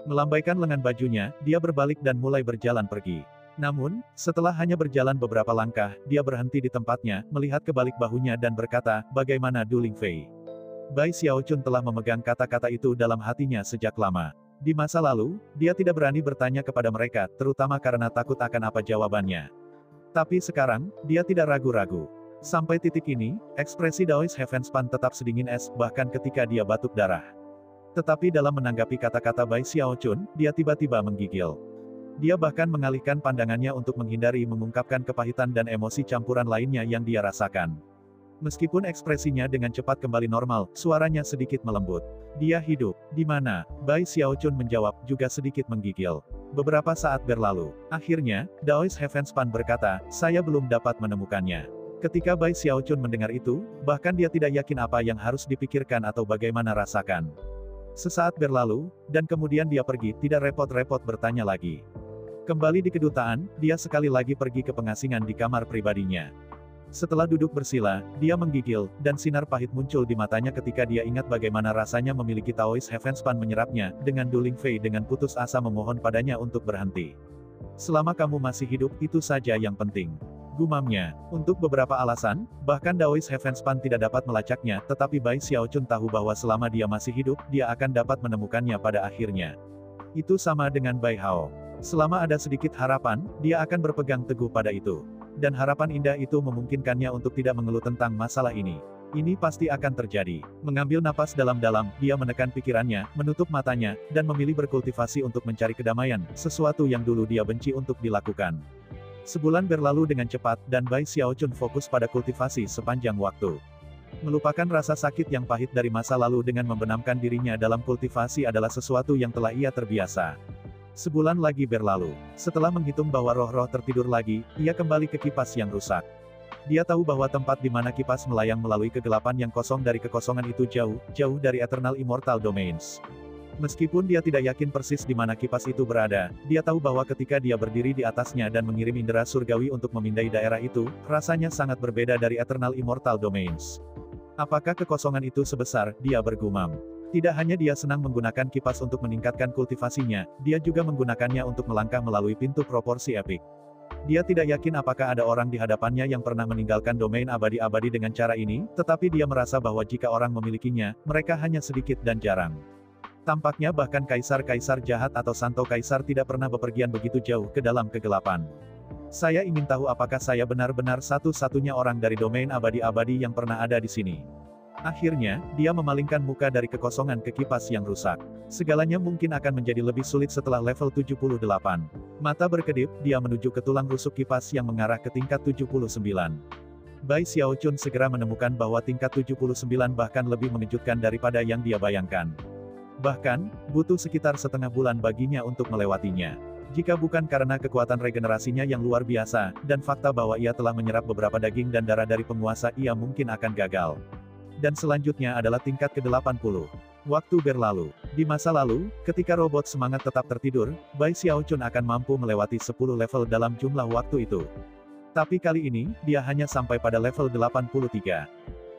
Melambaikan lengan bajunya, dia berbalik dan mulai berjalan pergi. Namun, setelah hanya berjalan beberapa langkah, dia berhenti di tempatnya, melihat ke balik bahunya dan berkata, "Bagaimana Du Lingfei?" Bai Xiaochun telah memegang kata-kata itu dalam hatinya sejak lama. Di masa lalu, dia tidak berani bertanya kepada mereka, terutama karena takut akan apa jawabannya. Tapi sekarang, dia tidak ragu-ragu. Sampai titik ini, ekspresi Daois Heavenspan tetap sedingin es, bahkan ketika dia batuk darah. Tetapi dalam menanggapi kata-kata Bai Xiaochun, dia tiba-tiba menggigil. Dia bahkan mengalihkan pandangannya untuk menghindari mengungkapkan kepahitan dan emosi campuran lainnya yang dia rasakan. Meskipun ekspresinya dengan cepat kembali normal, suaranya sedikit melembut. "Dia hidup. Di mana?" Bai Xiaochun menjawab, juga sedikit menggigil. Beberapa saat berlalu. Akhirnya, Daois Heavenspan berkata, "Saya belum dapat menemukannya." Ketika Bai Xiaochun mendengar itu, bahkan dia tidak yakin apa yang harus dipikirkan atau bagaimana rasakan. Sesaat berlalu, dan kemudian dia pergi, tidak repot-repot bertanya lagi. Kembali di kedutaan, dia sekali lagi pergi ke pengasingan di kamar pribadinya. Setelah duduk bersila, dia menggigil, dan sinar pahit muncul di matanya ketika dia ingat bagaimana rasanya memiliki Daois Heavenspan menyerapnya, dengan Du Lingfei dengan putus asa memohon padanya untuk berhenti. "Selama kamu masih hidup, itu saja yang penting," gumamnya. Untuk beberapa alasan, bahkan Daois Heavenspan tidak dapat melacaknya, tetapi Bai Xiaochun tahu bahwa selama dia masih hidup, dia akan dapat menemukannya pada akhirnya. Itu sama dengan Bai Hao. Selama ada sedikit harapan, dia akan berpegang teguh pada itu. Dan harapan indah itu memungkinkannya untuk tidak mengeluh tentang masalah ini. Ini pasti akan terjadi. Mengambil napas dalam-dalam, dia menekan pikirannya, menutup matanya, dan memilih berkultivasi untuk mencari kedamaian, sesuatu yang dulu dia benci untuk dilakukan. Sebulan berlalu dengan cepat, dan Bai Xiaochun fokus pada kultivasi sepanjang waktu. Melupakan rasa sakit yang pahit dari masa lalu dengan membenamkan dirinya dalam kultivasi adalah sesuatu yang telah ia terbiasa. Sebulan lagi berlalu. Setelah menghitung bahwa roh-roh tertidur lagi, ia kembali ke kipas yang rusak. Dia tahu bahwa tempat di mana kipas melayang melalui kegelapan yang kosong dari kekosongan itu jauh, jauh dari Eternal Immortal Domains. Meskipun dia tidak yakin persis di mana kipas itu berada, dia tahu bahwa ketika dia berdiri di atasnya dan mengirim indera surgawi untuk memindai daerah itu, rasanya sangat berbeda dari Eternal Immortal Domains. Apakah kekosongan itu sebesar, dia bergumam. Tidak hanya dia senang menggunakan kipas untuk meningkatkan kultivasinya, dia juga menggunakannya untuk melangkah melalui pintu proporsi epik. Dia tidak yakin apakah ada orang di hadapannya yang pernah meninggalkan domain abadi-abadi dengan cara ini, tetapi dia merasa bahwa jika orang memilikinya, mereka hanya sedikit dan jarang. Tampaknya bahkan kaisar-kaisar jahat atau santo kaisar tidak pernah bepergian begitu jauh ke dalam kegelapan. Saya ingin tahu apakah saya benar-benar satu-satunya orang dari domain abadi-abadi yang pernah ada di sini. Akhirnya, dia memalingkan muka dari kekosongan ke kipas yang rusak. Segalanya mungkin akan menjadi lebih sulit setelah level 78. Mata berkedip, dia menuju ke tulang rusuk kipas yang mengarah ke tingkat 79. Bai Xiaochun segera menemukan bahwa tingkat 79 bahkan lebih mengejutkan daripada yang dia bayangkan. Bahkan, butuh sekitar setengah bulan baginya untuk melewatinya. Jika bukan karena kekuatan regenerasinya yang luar biasa, dan fakta bahwa ia telah menyerap beberapa daging dan darah dari penguasa, ia mungkin akan gagal. Dan selanjutnya adalah tingkat ke-80. Waktu berlalu. Di masa lalu, ketika robot semangat tetap tertidur, Bai Xiaochun akan mampu melewati 10 level dalam jumlah waktu itu. Tapi kali ini, dia hanya sampai pada level 83.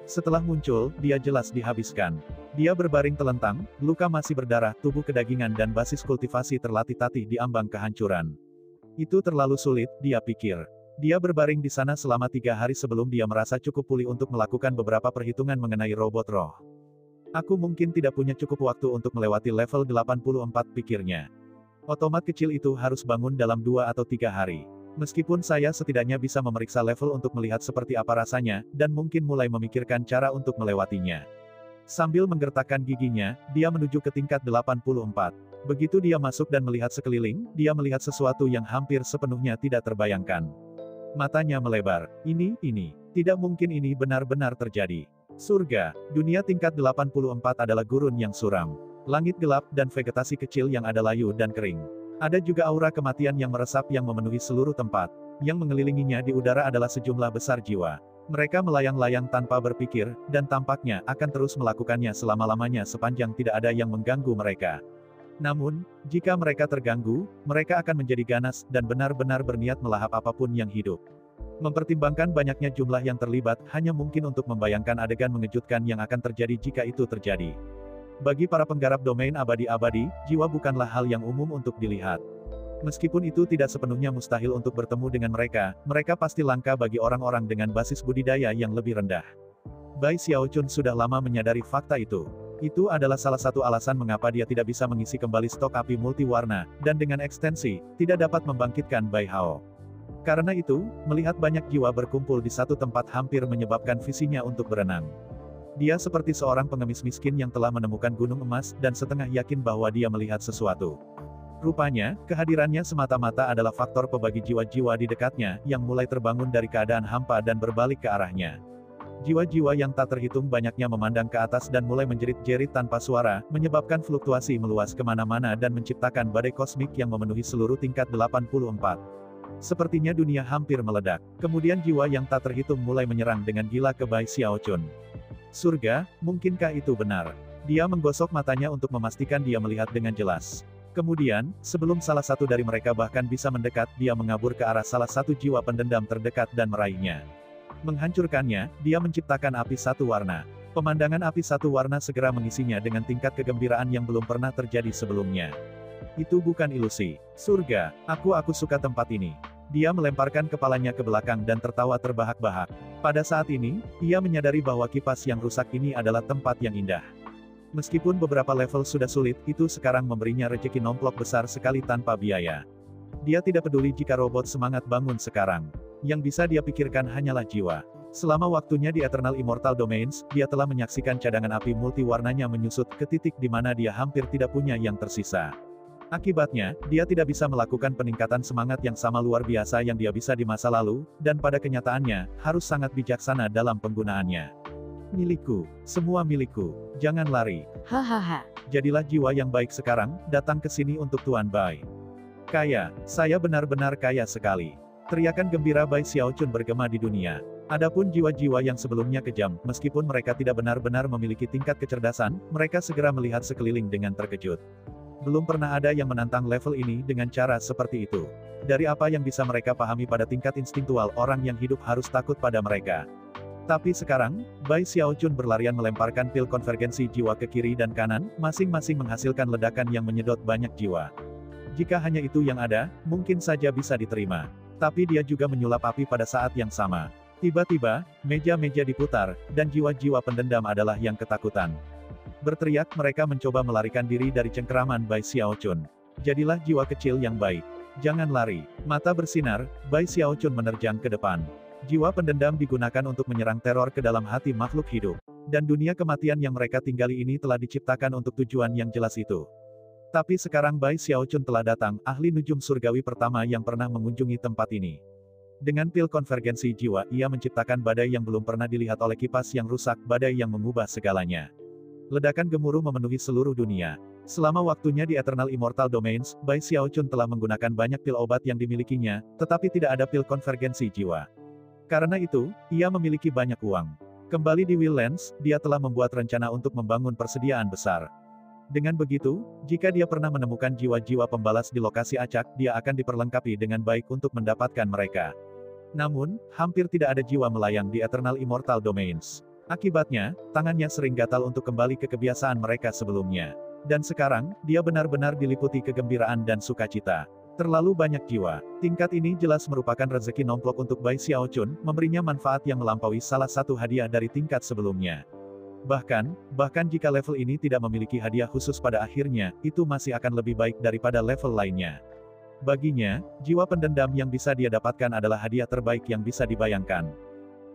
Setelah muncul, dia jelas dihabiskan. Dia berbaring telentang, luka masih berdarah, tubuh kedagingan dan basis kultivasi terlatih-tatih di ambang kehancuran. Itu terlalu sulit, dia pikir. Dia berbaring di sana selama 3 hari sebelum dia merasa cukup pulih untuk melakukan beberapa perhitungan mengenai robot roh. Aku mungkin tidak punya cukup waktu untuk melewati level 84, pikirnya. Otomat kecil itu harus bangun dalam 2 atau 3 hari. Meskipun saya setidaknya bisa memeriksa level untuk melihat seperti apa rasanya, dan mungkin mulai memikirkan cara untuk melewatinya. Sambil menggertakkan giginya, dia menuju ke tingkat 84. Begitu dia masuk dan melihat sekeliling, dia melihat sesuatu yang hampir sepenuhnya tidak terbayangkan. Matanya melebar. Ini, tidak mungkin ini benar-benar terjadi. Surga, dunia tingkat 84 adalah gurun yang suram. Langit gelap dan vegetasi kecil yang ada layu dan kering. Ada juga aura kematian yang meresap yang memenuhi seluruh tempat. Yang mengelilinginya di udara adalah sejumlah besar jiwa. Mereka melayang-layang tanpa berpikir, dan tampaknya akan terus melakukannya selama-lamanya sepanjang tidak ada yang mengganggu mereka. Namun, jika mereka terganggu, mereka akan menjadi ganas dan benar-benar berniat melahap apapun yang hidup. Mempertimbangkan banyaknya jumlah yang terlibat, hanya mungkin untuk membayangkan adegan mengejutkan yang akan terjadi jika itu terjadi. Bagi para penggarap domain abadi-abadi, jiwa bukanlah hal yang umum untuk dilihat. Meskipun itu tidak sepenuhnya mustahil untuk bertemu dengan mereka, mereka pasti langka bagi orang-orang dengan basis budidaya yang lebih rendah. Bai Xiaochun sudah lama menyadari fakta itu. Itu adalah salah satu alasan mengapa dia tidak bisa mengisi kembali stok api multiwarna, dan dengan ekstensi, tidak dapat membangkitkan Bai Hao. Karena itu, melihat banyak jiwa berkumpul di satu tempat hampir menyebabkan visinya untuk berenang. Dia seperti seorang pengemis miskin yang telah menemukan gunung emas, dan setengah yakin bahwa dia melihat sesuatu. Rupanya, kehadirannya semata-mata adalah faktor pembagi jiwa-jiwa di dekatnya, yang mulai terbangun dari keadaan hampa dan berbalik ke arahnya. Jiwa-jiwa yang tak terhitung banyaknya memandang ke atas dan mulai menjerit-jerit tanpa suara, menyebabkan fluktuasi meluas kemana-mana dan menciptakan badai kosmik yang memenuhi seluruh tingkat 84. Sepertinya dunia hampir meledak. Kemudian jiwa yang tak terhitung mulai menyerang dengan gila ke Bai Xiaochun. Surga, mungkinkah itu benar? Dia menggosok matanya untuk memastikan dia melihat dengan jelas. Kemudian, sebelum salah satu dari mereka bahkan bisa mendekat, dia mengabur ke arah salah satu jiwa pendendam terdekat dan meraihnya. Menghancurkannya, dia menciptakan api satu warna. Pemandangan api satu warna segera mengisinya dengan tingkat kegembiraan yang belum pernah terjadi sebelumnya. Itu bukan ilusi. Surga, aku suka tempat ini. Dia melemparkan kepalanya ke belakang dan tertawa terbahak-bahak. Pada saat ini, ia menyadari bahwa kipas yang rusak ini adalah tempat yang indah. Meskipun beberapa level sudah sulit, itu sekarang memberinya rezeki nomplok besar sekali tanpa biaya. Dia tidak peduli jika robot semangat bangun sekarang. Yang bisa dia pikirkan hanyalah jiwa. Selama waktunya di Eternal Immortal Domains, dia telah menyaksikan cadangan api multiwarnanya menyusut ke titik di mana dia hampir tidak punya yang tersisa. Akibatnya, dia tidak bisa melakukan peningkatan semangat yang sama luar biasa yang dia bisa di masa lalu, dan pada kenyataannya, harus sangat bijaksana dalam penggunaannya. Milikku, semua milikku, jangan lari. Hahaha. Jadilah jiwa yang baik sekarang, datang ke sini untuk Tuan Bai. Kaya, saya benar-benar kaya sekali. Teriakan gembira Bai Xiaochun bergema di dunia. Adapun jiwa-jiwa yang sebelumnya kejam, meskipun mereka tidak benar-benar memiliki tingkat kecerdasan, mereka segera melihat sekeliling dengan terkejut. Belum pernah ada yang menantang level ini dengan cara seperti itu. Dari apa yang bisa mereka pahami pada tingkat instingtual, orang yang hidup harus takut pada mereka. Tapi sekarang, Bai Xiaochun berlarian melemparkan pil konvergensi jiwa ke kiri dan kanan, masing-masing menghasilkan ledakan yang menyedot banyak jiwa. Jika hanya itu yang ada, mungkin saja bisa diterima. Tapi dia juga menyulap api pada saat yang sama. Tiba-tiba, meja-meja diputar, dan jiwa-jiwa pendendam adalah yang ketakutan. Berteriak, mereka mencoba melarikan diri dari cengkeraman Bai Xiaochun. Jadilah jiwa kecil yang baik. Jangan lari. Mata bersinar, Bai Xiaochun menerjang ke depan. Jiwa pendendam digunakan untuk menyerang teror ke dalam hati makhluk hidup. Dan dunia kematian yang mereka tinggali ini telah diciptakan untuk tujuan yang jelas itu. Tapi sekarang Bai Xiaochun telah datang, ahli nujum surgawi pertama yang pernah mengunjungi tempat ini. Dengan pil konvergensi jiwa, ia menciptakan badai yang belum pernah dilihat oleh kipas yang rusak, badai yang mengubah segalanya. Ledakan gemuruh memenuhi seluruh dunia. Selama waktunya di Eternal Immortal Domains, Bai Xiaochun telah menggunakan banyak pil obat yang dimilikinya, tetapi tidak ada pil konvergensi jiwa. Karena itu, ia memiliki banyak uang. Kembali di Willlands, dia telah membuat rencana untuk membangun persediaan besar. Dengan begitu, jika dia pernah menemukan jiwa-jiwa pembalas di lokasi acak, dia akan diperlengkapi dengan baik untuk mendapatkan mereka. Namun, hampir tidak ada jiwa melayang di Eternal Immortal Domains. Akibatnya, tangannya sering gatal untuk kembali ke kebiasaan mereka sebelumnya. Dan sekarang, dia benar-benar diliputi kegembiraan dan sukacita. Terlalu banyak jiwa. Tingkat ini jelas merupakan rezeki nomplok untuk Bai Xiaochun, memberinya manfaat yang melampaui salah satu hadiah dari tingkat sebelumnya. Bahkan jika level ini tidak memiliki hadiah khusus pada akhirnya, itu masih akan lebih baik daripada level lainnya. Baginya, jiwa pendendam yang bisa dia dapatkan adalah hadiah terbaik yang bisa dibayangkan.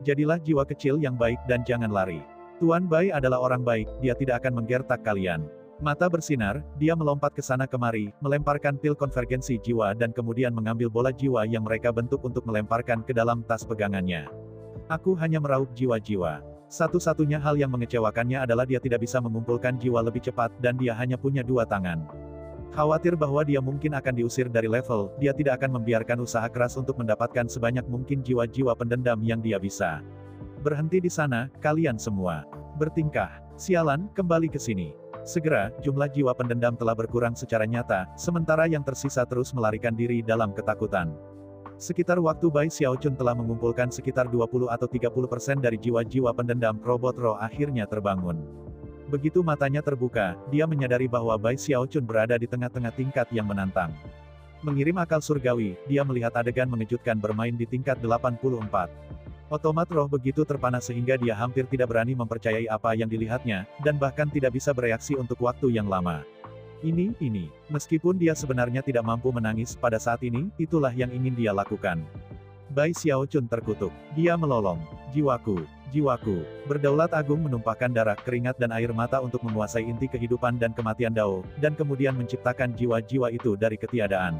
Jadilah jiwa kecil yang baik dan jangan lari. Tuan Bai adalah orang baik, dia tidak akan menggertak kalian. Mata bersinar, dia melompat ke sana kemari, melemparkan pil konvergensi jiwa dan kemudian mengambil bola jiwa yang mereka bentuk untuk melemparkan ke dalam tas pegangannya. Aku hanya meraup jiwa-jiwa. Satu-satunya hal yang mengecewakannya adalah dia tidak bisa mengumpulkan jiwa lebih cepat dan dia hanya punya 2 tangan. Khawatir bahwa dia mungkin akan diusir dari level, dia tidak akan membiarkan usaha keras untuk mendapatkan sebanyak mungkin jiwa-jiwa pendendam yang dia bisa. Berhenti di sana, kalian semua. Bertingkah. Sialan, kembali ke sini. Segera, jumlah jiwa pendendam telah berkurang secara nyata, sementara yang tersisa terus melarikan diri dalam ketakutan. Sekitar waktu Bai Xiaochun telah mengumpulkan sekitar 20 atau 30% dari jiwa-jiwa pendendam, robot roh akhirnya terbangun. Begitu matanya terbuka, dia menyadari bahwa Bai Xiaochun berada di tengah-tengah tingkat yang menantang. Mengirim akal surgawi, dia melihat adegan mengejutkan bermain di tingkat 84. Otomat roh begitu terpana sehingga dia hampir tidak berani mempercayai apa yang dilihatnya, dan bahkan tidak bisa bereaksi untuk waktu yang lama. Ini, meskipun dia sebenarnya tidak mampu menangis pada saat ini, itulah yang ingin dia lakukan. Bai Xiaochun terkutuk. Dia melolong. Jiwaku. Berdaulat agung menumpahkan darah, keringat dan air mata untuk menguasai inti kehidupan dan kematian Dao, dan kemudian menciptakan jiwa-jiwa itu dari ketiadaan.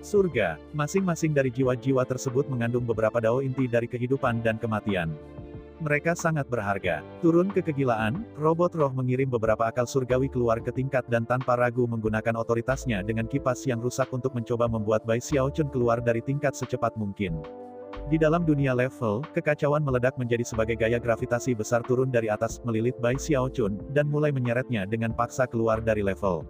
Surga. Masing-masing dari jiwa-jiwa tersebut mengandung beberapa Dao inti dari kehidupan dan kematian. Mereka sangat berharga. Turun ke kegilaan, robot roh mengirim beberapa akal surgawi keluar ke tingkat dan tanpa ragu menggunakan otoritasnya dengan kipas yang rusak untuk mencoba membuat Bai Xiaochun keluar dari tingkat secepat mungkin. Di dalam dunia level, kekacauan meledak menjadi sebagai gaya gravitasi besar turun dari atas, melilit Bai Xiaochun, dan mulai menyeretnya dengan paksa keluar dari level.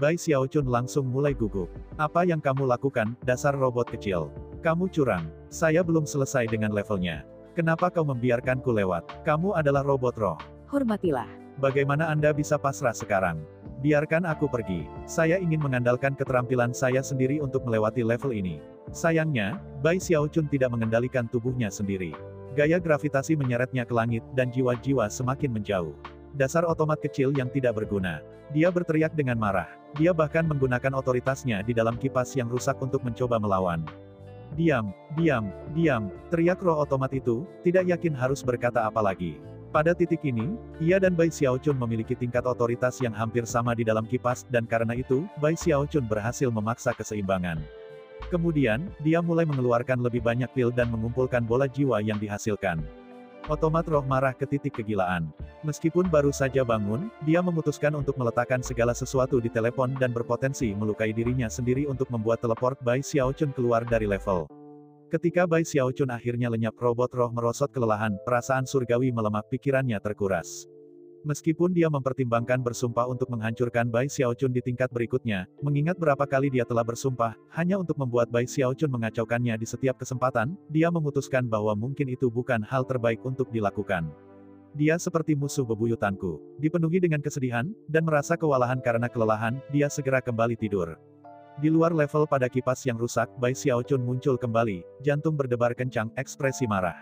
Bai Xiaochun langsung mulai gugup. Apa yang kamu lakukan, dasar robot kecil? Kamu curang. Saya belum selesai dengan levelnya. Kenapa kau membiarkanku lewat? Kamu adalah robot roh. Hormatilah. Bagaimana Anda bisa pasrah sekarang? Biarkan aku pergi. Saya ingin mengandalkan keterampilan saya sendiri untuk melewati level ini. Sayangnya, Bai Xiaochun tidak mengendalikan tubuhnya sendiri. Gaya gravitasi menyeretnya ke langit, dan jiwa-jiwa semakin menjauh. Dasar otomat kecil yang tidak berguna. Dia berteriak dengan marah. Dia bahkan menggunakan otoritasnya di dalam kipas yang rusak untuk mencoba melawan. Diam, teriak roh otomat itu, tidak yakin harus berkata apa lagi. Pada titik ini, ia dan Bai Xiaochun memiliki tingkat otoritas yang hampir sama di dalam kipas, dan karena itu, Bai Xiaochun berhasil memaksa keseimbangan. Kemudian, dia mulai mengeluarkan lebih banyak pil dan mengumpulkan bola jiwa yang dihasilkan. Otomat roh marah ke titik kegilaan. Meskipun baru saja bangun, dia memutuskan untuk meletakkan segala sesuatu di telepon dan berpotensi melukai dirinya sendiri untuk membuat teleport Bai Xiaochun keluar dari level. Ketika Bai Xiaochun akhirnya lenyap, robot roh merosot kelelahan, perasaan surgawi melemah, pikirannya terkuras. Meskipun dia mempertimbangkan bersumpah untuk menghancurkan Bai Xiaochun di tingkat berikutnya, mengingat berapa kali dia telah bersumpah, hanya untuk membuat Bai Xiaochun mengacaukannya di setiap kesempatan, dia memutuskan bahwa mungkin itu bukan hal terbaik untuk dilakukan. Dia seperti musuh bebuyutanku. Dipenuhi dengan kesedihan, dan merasa kewalahan karena kelelahan, dia segera kembali tidur. Di luar level pada kipas yang rusak, Bai Xiaochun muncul kembali, jantung berdebar kencang, ekspresi marah.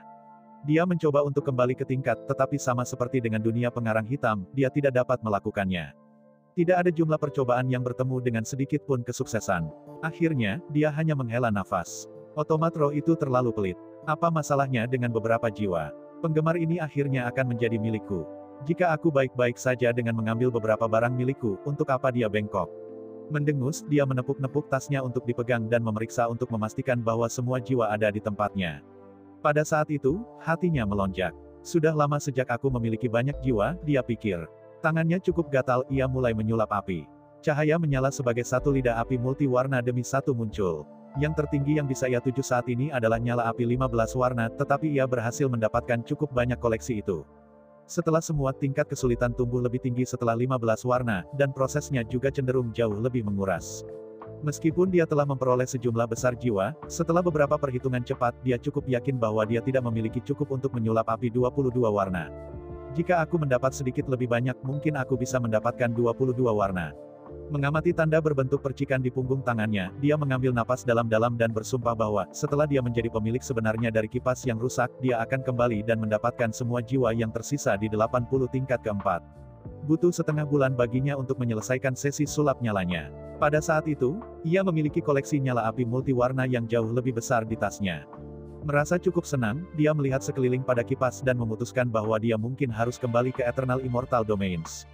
Dia mencoba untuk kembali ke tingkat, tetapi sama seperti dengan dunia pengarang hitam, dia tidak dapat melakukannya. Tidak ada jumlah percobaan yang bertemu dengan sedikit pun kesuksesan. Akhirnya, dia hanya menghela nafas. Otomat roh itu terlalu pelit. Apa masalahnya dengan beberapa jiwa? Penggemar ini akhirnya akan menjadi milikku. Jika aku baik-baik saja dengan mengambil beberapa barang milikku, untuk apa dia bengkok? Mendengus, dia menepuk-nepuk tasnya untuk dipegang dan memeriksa untuk memastikan bahwa semua jiwa ada di tempatnya. Pada saat itu, hatinya melonjak. Sudah lama sejak aku memiliki banyak jiwa, dia pikir. Tangannya cukup gatal, ia mulai menyulap api. Cahaya menyala sebagai satu lidah api multiwarna demi satu muncul. Yang tertinggi yang bisa ia tuju saat ini adalah nyala api 15 warna, tetapi ia berhasil mendapatkan cukup banyak koleksi itu. Setelah semua, tingkat kesulitan tumbuh lebih tinggi setelah 15 warna, dan prosesnya juga cenderung jauh lebih menguras. Meskipun dia telah memperoleh sejumlah besar jiwa, setelah beberapa perhitungan cepat, dia cukup yakin bahwa dia tidak memiliki cukup untuk menyulap api 22 warna. Jika aku mendapat sedikit lebih banyak, mungkin aku bisa mendapatkan 22 warna. Mengamati tanda berbentuk percikan di punggung tangannya, dia mengambil napas dalam-dalam dan bersumpah bahwa, setelah dia menjadi pemilik sebenarnya dari kipas yang rusak, dia akan kembali dan mendapatkan semua jiwa yang tersisa di 80 tingkat keempat. Butuh setengah bulan baginya untuk menyelesaikan sesi sulap nyalanya. Pada saat itu, ia memiliki koleksi nyala api multiwarna yang jauh lebih besar di tasnya. Merasa cukup senang, dia melihat sekeliling pada kipas dan memutuskan bahwa dia mungkin harus kembali ke Eternal Immortal Domains.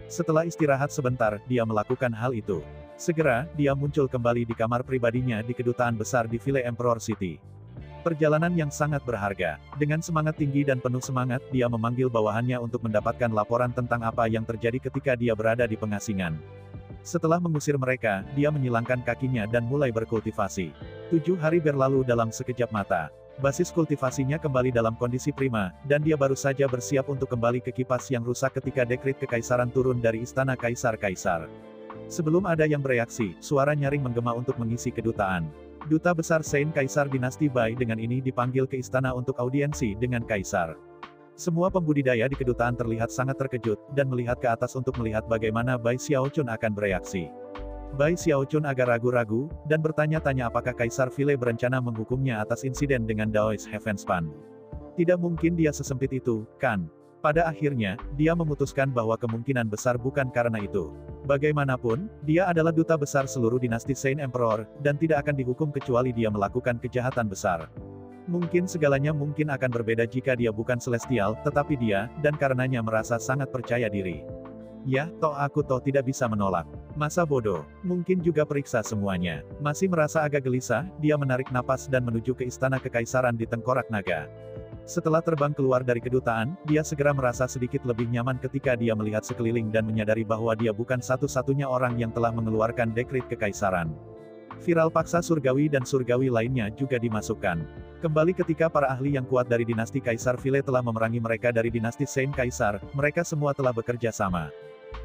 Setelah istirahat sebentar, dia melakukan hal itu. Segera, dia muncul kembali di kamar pribadinya di kedutaan besar di Ville Emperor City. Perjalanan yang sangat berharga. Dengan semangat tinggi dan penuh semangat, dia memanggil bawahannya untuk mendapatkan laporan tentang apa yang terjadi ketika dia berada di pengasingan. Setelah mengusir mereka, dia menyilangkan kakinya dan mulai berkultivasi. 7 hari berlalu dalam sekejap mata. Basis kultivasinya kembali dalam kondisi prima, dan dia baru saja bersiap untuk kembali ke kipas yang rusak ketika dekret kekaisaran turun dari istana kaisar-kaisar. Sebelum ada yang bereaksi, suara nyaring menggema untuk mengisi kedutaan. Duta Besar Saint Kaisar Dinasti Bai dengan ini dipanggil ke istana untuk audiensi dengan kaisar. Semua pembudidaya di kedutaan terlihat sangat terkejut, dan melihat ke atas untuk melihat bagaimana Bai Xiaochun akan bereaksi. Bai Xiaochun agak ragu-ragu, dan bertanya-tanya apakah Kaisar File berencana menghukumnya atas insiden dengan Daoist Heavenspan. Tidak mungkin dia sesempit itu, kan? Pada akhirnya, dia memutuskan bahwa kemungkinan besar bukan karena itu. Bagaimanapun, dia adalah duta besar seluruh dinasti Saint Emperor, dan tidak akan dihukum kecuali dia melakukan kejahatan besar. Mungkin segalanya mungkin akan berbeda jika dia bukan celestial, tetapi dia, dan karenanya merasa sangat percaya diri. Ya, aku tidak bisa menolak. Masa bodoh. Mungkin juga periksa semuanya. Masih merasa agak gelisah, dia menarik napas dan menuju ke istana kekaisaran di Tengkorak Naga. Setelah terbang keluar dari kedutaan, dia segera merasa sedikit lebih nyaman ketika dia melihat sekeliling dan menyadari bahwa dia bukan satu-satunya orang yang telah mengeluarkan dekret kekaisaran. Viral paksa surgawi dan surgawi lainnya juga dimasukkan. Kembali ketika para ahli yang kuat dari dinasti Kaisar File telah memerangi mereka dari dinasti Saint Kaisar, mereka semua telah bekerja sama.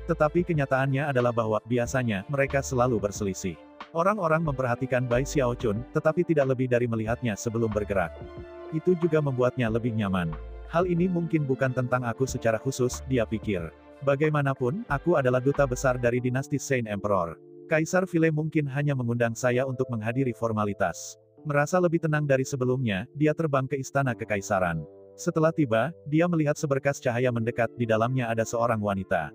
Tetapi kenyataannya adalah bahwa, biasanya, mereka selalu berselisih. Orang-orang memperhatikan Bai Xiaochun, tetapi tidak lebih dari melihatnya sebelum bergerak. Itu juga membuatnya lebih nyaman. Hal ini mungkin bukan tentang aku secara khusus, dia pikir. Bagaimanapun, aku adalah duta besar dari dinasti Saint Emperor. Kaisar File mungkin hanya mengundang saya untuk menghadiri formalitas. Merasa lebih tenang dari sebelumnya, dia terbang ke istana kekaisaran. Setelah tiba, dia melihat seberkas cahaya mendekat, di dalamnya ada seorang wanita.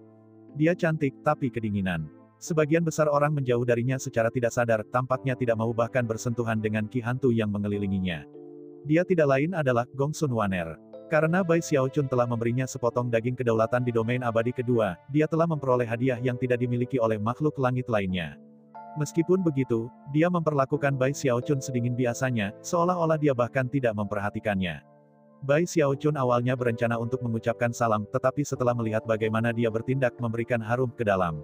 Dia cantik, tapi kedinginan. Sebagian besar orang menjauh darinya secara tidak sadar, tampaknya tidak mau bahkan bersentuhan dengan ki hantu yang mengelilinginya. Dia tidak lain adalah Gongsun Waner. Karena Bai Xiaochun telah memberinya sepotong daging kedaulatan di domain abadi kedua, dia telah memperoleh hadiah yang tidak dimiliki oleh makhluk langit lainnya. Meskipun begitu, dia memperlakukan Bai Xiaochun sedingin biasanya, seolah-olah dia bahkan tidak memperhatikannya. Bai Xiaochun awalnya berencana untuk mengucapkan salam, tetapi setelah melihat bagaimana dia bertindak memberikan harum ke dalam.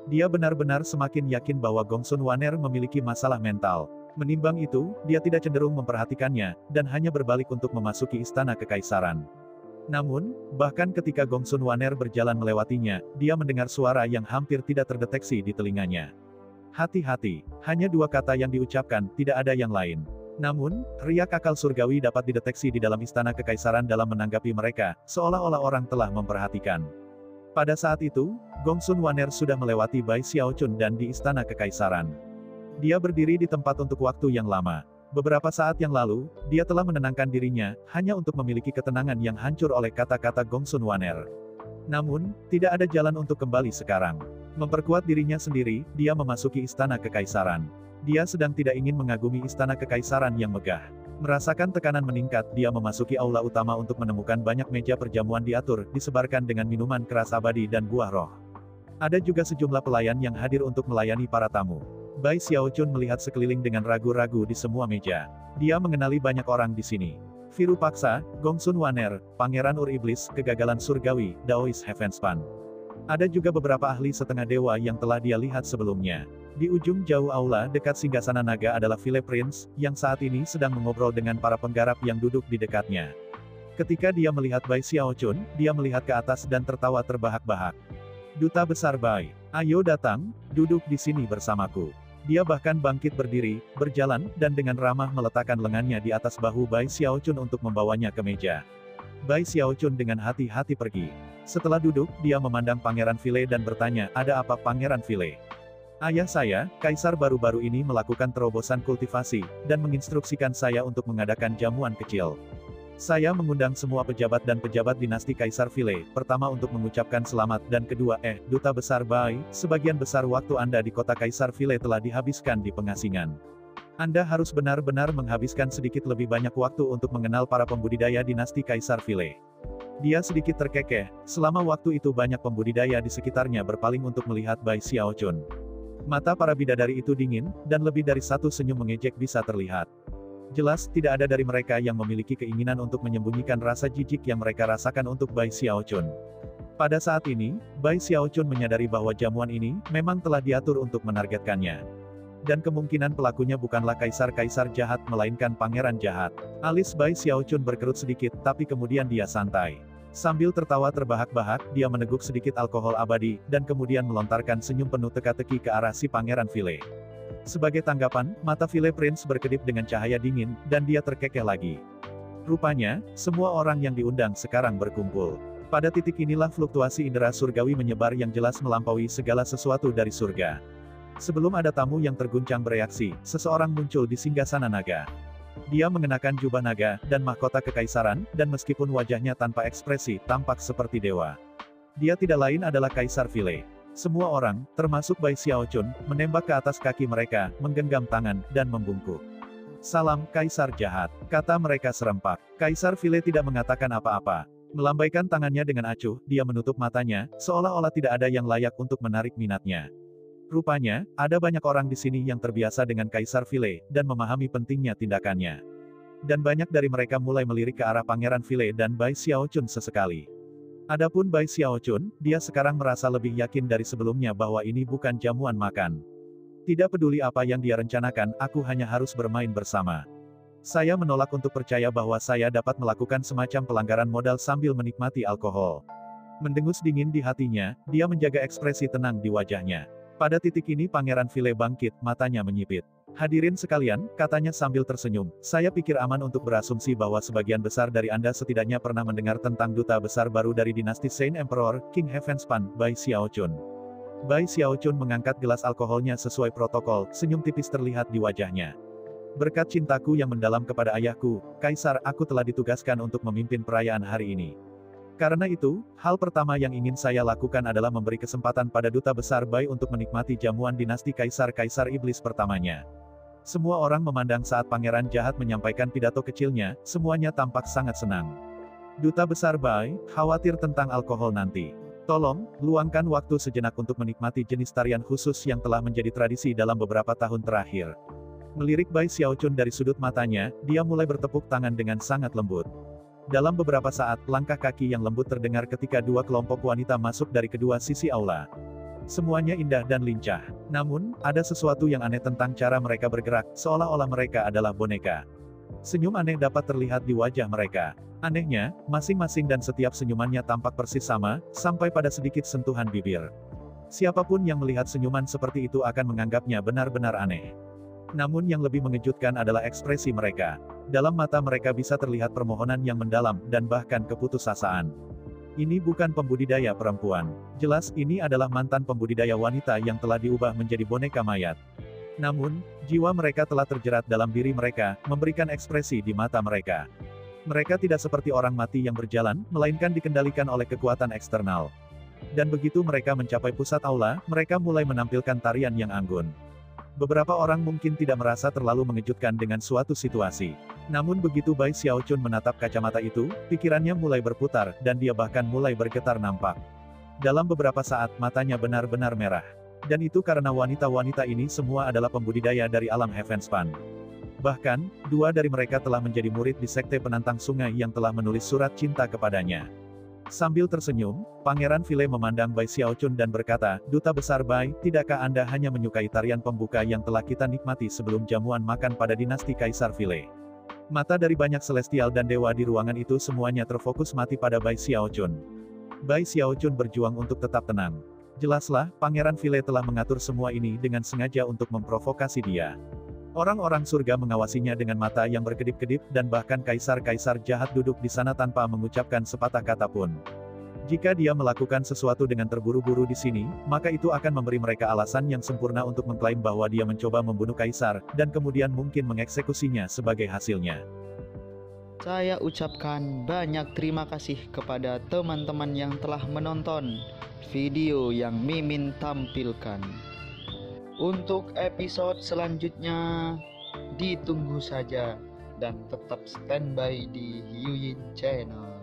Dia benar-benar semakin yakin bahwa Gongsun Waner memiliki masalah mental. Menimbang itu, dia tidak cenderung memperhatikannya, dan hanya berbalik untuk memasuki istana kekaisaran. Namun, bahkan ketika Gongsun Waner berjalan melewatinya, dia mendengar suara yang hampir tidak terdeteksi di telinganya. Hati-hati, hanya 2 kata yang diucapkan, tidak ada yang lain. Namun, riak akal surgawi dapat dideteksi di dalam istana kekaisaran dalam menanggapi mereka, seolah-olah orang telah memperhatikan. Pada saat itu, Gongsun Waner sudah melewati Bai Xiaochun dan di istana kekaisaran. Dia berdiri di tempat untuk waktu yang lama. Beberapa saat yang lalu, dia telah menenangkan dirinya, hanya untuk memiliki ketenangan yang hancur oleh kata-kata Gongsun Waner. Namun, tidak ada jalan untuk kembali sekarang. Memperkuat dirinya sendiri, dia memasuki istana kekaisaran. Dia sedang tidak ingin mengagumi istana kekaisaran yang megah. Merasakan tekanan meningkat, dia memasuki aula utama untuk menemukan banyak meja perjamuan diatur, disebarkan dengan minuman keras abadi dan buah roh. Ada juga sejumlah pelayan yang hadir untuk melayani para tamu. Bai Xiaochun melihat sekeliling dengan ragu-ragu di semua meja. Dia mengenali banyak orang di sini. Virupaksa, Gongsun Waner, Pangeran Ur Iblis, Kegagalan Surgawi, Daoist Heavenspan. Ada juga beberapa ahli setengah dewa yang telah dia lihat sebelumnya. Di ujung jauh aula dekat singgasana naga adalah File Prince, yang saat ini sedang mengobrol dengan para penggarap yang duduk di dekatnya. Ketika dia melihat Bai Xiaochun, dia melihat ke atas dan tertawa terbahak-bahak. Duta Besar Bai, ayo datang, duduk di sini bersamaku. Dia bahkan bangkit berdiri, berjalan, dan dengan ramah meletakkan lengannya di atas bahu Bai Xiaochun untuk membawanya ke meja. Bai Xiaochun dengan hati-hati pergi. Setelah duduk, dia memandang Pangeran File dan bertanya, ada apa Pangeran File? Ayah saya, Kaisar baru-baru ini melakukan terobosan kultivasi, dan menginstruksikan saya untuk mengadakan jamuan kecil. Saya mengundang semua pejabat dan pejabat dinasti Kaisar File, pertama untuk mengucapkan selamat dan kedua, Duta Besar Bai, sebagian besar waktu Anda di kota Kaisar File telah dihabiskan di pengasingan. Anda harus benar-benar menghabiskan sedikit lebih banyak waktu untuk mengenal para pembudidaya dinasti Kaisar File. Dia sedikit terkekeh, selama waktu itu banyak pembudidaya di sekitarnya berpaling untuk melihat Bai Xiaochun. Mata para bidadari itu dingin, dan lebih dari satu senyum mengejek bisa terlihat. Jelas, tidak ada dari mereka yang memiliki keinginan untuk menyembunyikan rasa jijik yang mereka rasakan untuk Bai Xiaochun. Pada saat ini, Bai Xiaochun menyadari bahwa jamuan ini memang telah diatur untuk menargetkannya. Dan kemungkinan pelakunya bukanlah kaisar-kaisar jahat melainkan pangeran jahat. Alis Bai Xiaochun berkerut sedikit, tapi kemudian dia santai. Sambil tertawa terbahak-bahak, dia meneguk sedikit alkohol abadi, dan kemudian melontarkan senyum penuh teka-teki ke arah si pangeran File. Sebagai tanggapan, mata File Prince berkedip dengan cahaya dingin, dan dia terkekeh lagi. Rupanya, semua orang yang diundang sekarang berkumpul. Pada titik inilah fluktuasi indera surgawi menyebar yang jelas melampaui segala sesuatu dari surga. Sebelum ada tamu yang terguncang bereaksi, seseorang muncul di singgasana naga. Dia mengenakan jubah naga, dan mahkota kekaisaran, dan meskipun wajahnya tanpa ekspresi, tampak seperti dewa. Dia tidak lain adalah Kaisar File. Semua orang, termasuk Bai Xiaochun, menembak ke atas kaki mereka, menggenggam tangan, dan membungkuk. "Salam, Kaisar jahat," kata mereka serempak. Kaisar File tidak mengatakan apa-apa. Melambaikan tangannya dengan acuh, dia menutup matanya, seolah-olah tidak ada yang layak untuk menarik minatnya. Rupanya, ada banyak orang di sini yang terbiasa dengan Kaisar File, dan memahami pentingnya tindakannya. Dan banyak dari mereka mulai melirik ke arah Pangeran File dan Bai Xiaochun sesekali. Adapun Bai Xiaochun, dia sekarang merasa lebih yakin dari sebelumnya bahwa ini bukan jamuan makan. Tidak peduli apa yang dia rencanakan, aku hanya harus bermain bersama. Saya menolak untuk percaya bahwa saya dapat melakukan semacam pelanggaran modal sambil menikmati alkohol. Mendengus dingin di hatinya, dia menjaga ekspresi tenang di wajahnya. Pada titik ini Pangeran File bangkit, matanya menyipit. "Hadirin sekalian," katanya sambil tersenyum, "saya pikir aman untuk berasumsi bahwa sebagian besar dari Anda setidaknya pernah mendengar tentang duta besar baru dari dinasti Saint Emperor, King Heavenspan, Bai Xiaochun." Bai Xiaochun mengangkat gelas alkoholnya sesuai protokol, senyum tipis terlihat di wajahnya. "Berkat cintaku yang mendalam kepada ayahku, Kaisar, aku telah ditugaskan untuk memimpin perayaan hari ini. Karena itu, hal pertama yang ingin saya lakukan adalah memberi kesempatan pada duta besar Bai untuk menikmati jamuan dinasti Kaisar-Kaisar Iblis pertamanya." Semua orang memandang saat pangeran jahat menyampaikan pidato kecilnya, semuanya tampak sangat senang. "Duta besar Bai, khawatir tentang alkohol nanti. Tolong, luangkan waktu sejenak untuk menikmati jenis tarian khusus yang telah menjadi tradisi dalam beberapa tahun terakhir." Melirik Bai Xiaochun dari sudut matanya, dia mulai bertepuk tangan dengan sangat lembut. Dalam beberapa saat, langkah kaki yang lembut terdengar ketika dua kelompok wanita masuk dari kedua sisi aula. Semuanya indah dan lincah. Namun, ada sesuatu yang aneh tentang cara mereka bergerak, seolah-olah mereka adalah boneka. Senyum aneh dapat terlihat di wajah mereka. Anehnya, masing-masing dan setiap senyumannya tampak persis sama, sampai pada sedikit sentuhan bibir. Siapapun yang melihat senyuman seperti itu akan menganggapnya benar-benar aneh. Namun yang lebih mengejutkan adalah ekspresi mereka. Dalam mata mereka bisa terlihat permohonan yang mendalam, dan bahkan keputusasaan. Ini bukan pembudidaya perempuan. Jelas, ini adalah mantan pembudidaya wanita yang telah diubah menjadi boneka mayat. Namun, jiwa mereka telah terjerat dalam diri mereka, memberikan ekspresi di mata mereka. Mereka tidak seperti orang mati yang berjalan, melainkan dikendalikan oleh kekuatan eksternal. Dan begitu mereka mencapai pusat aula, mereka mulai menampilkan tarian yang anggun. Beberapa orang mungkin tidak merasa terlalu mengejutkan dengan suatu situasi. Namun begitu Bai Xiaochun menatap kacamata itu, pikirannya mulai berputar, dan dia bahkan mulai bergetar nampak. Dalam beberapa saat, matanya benar-benar merah. Dan itu karena wanita-wanita ini semua adalah pembudidaya dari alam Heavenspan. Bahkan, dua dari mereka telah menjadi murid di sekte penantang sungai yang telah menulis surat cinta kepadanya. Sambil tersenyum, Pangeran File memandang Bai Xiaochun dan berkata, "Duta besar Bai, tidakkah Anda hanya menyukai tarian pembuka yang telah kita nikmati sebelum jamuan makan pada dinasti Kaisar File?" Mata dari banyak celestial dan dewa di ruangan itu semuanya terfokus mati pada Bai Xiaochun. Bai Xiaochun berjuang untuk tetap tenang. Jelaslah, Pangeran File telah mengatur semua ini dengan sengaja untuk memprovokasi dia. Orang-orang surga mengawasinya dengan mata yang berkedip-kedip, dan bahkan kaisar-kaisar jahat duduk di sana tanpa mengucapkan sepatah kata pun. Jika dia melakukan sesuatu dengan terburu-buru di sini, maka itu akan memberi mereka alasan yang sempurna untuk mengklaim bahwa dia mencoba membunuh kaisar, dan kemudian mungkin mengeksekusinya sebagai hasilnya. Saya ucapkan banyak terima kasih kepada teman-teman yang telah menonton video yang Mimin tampilkan. Untuk episode selanjutnya, ditunggu saja dan tetap standby di Hyuyin Channel.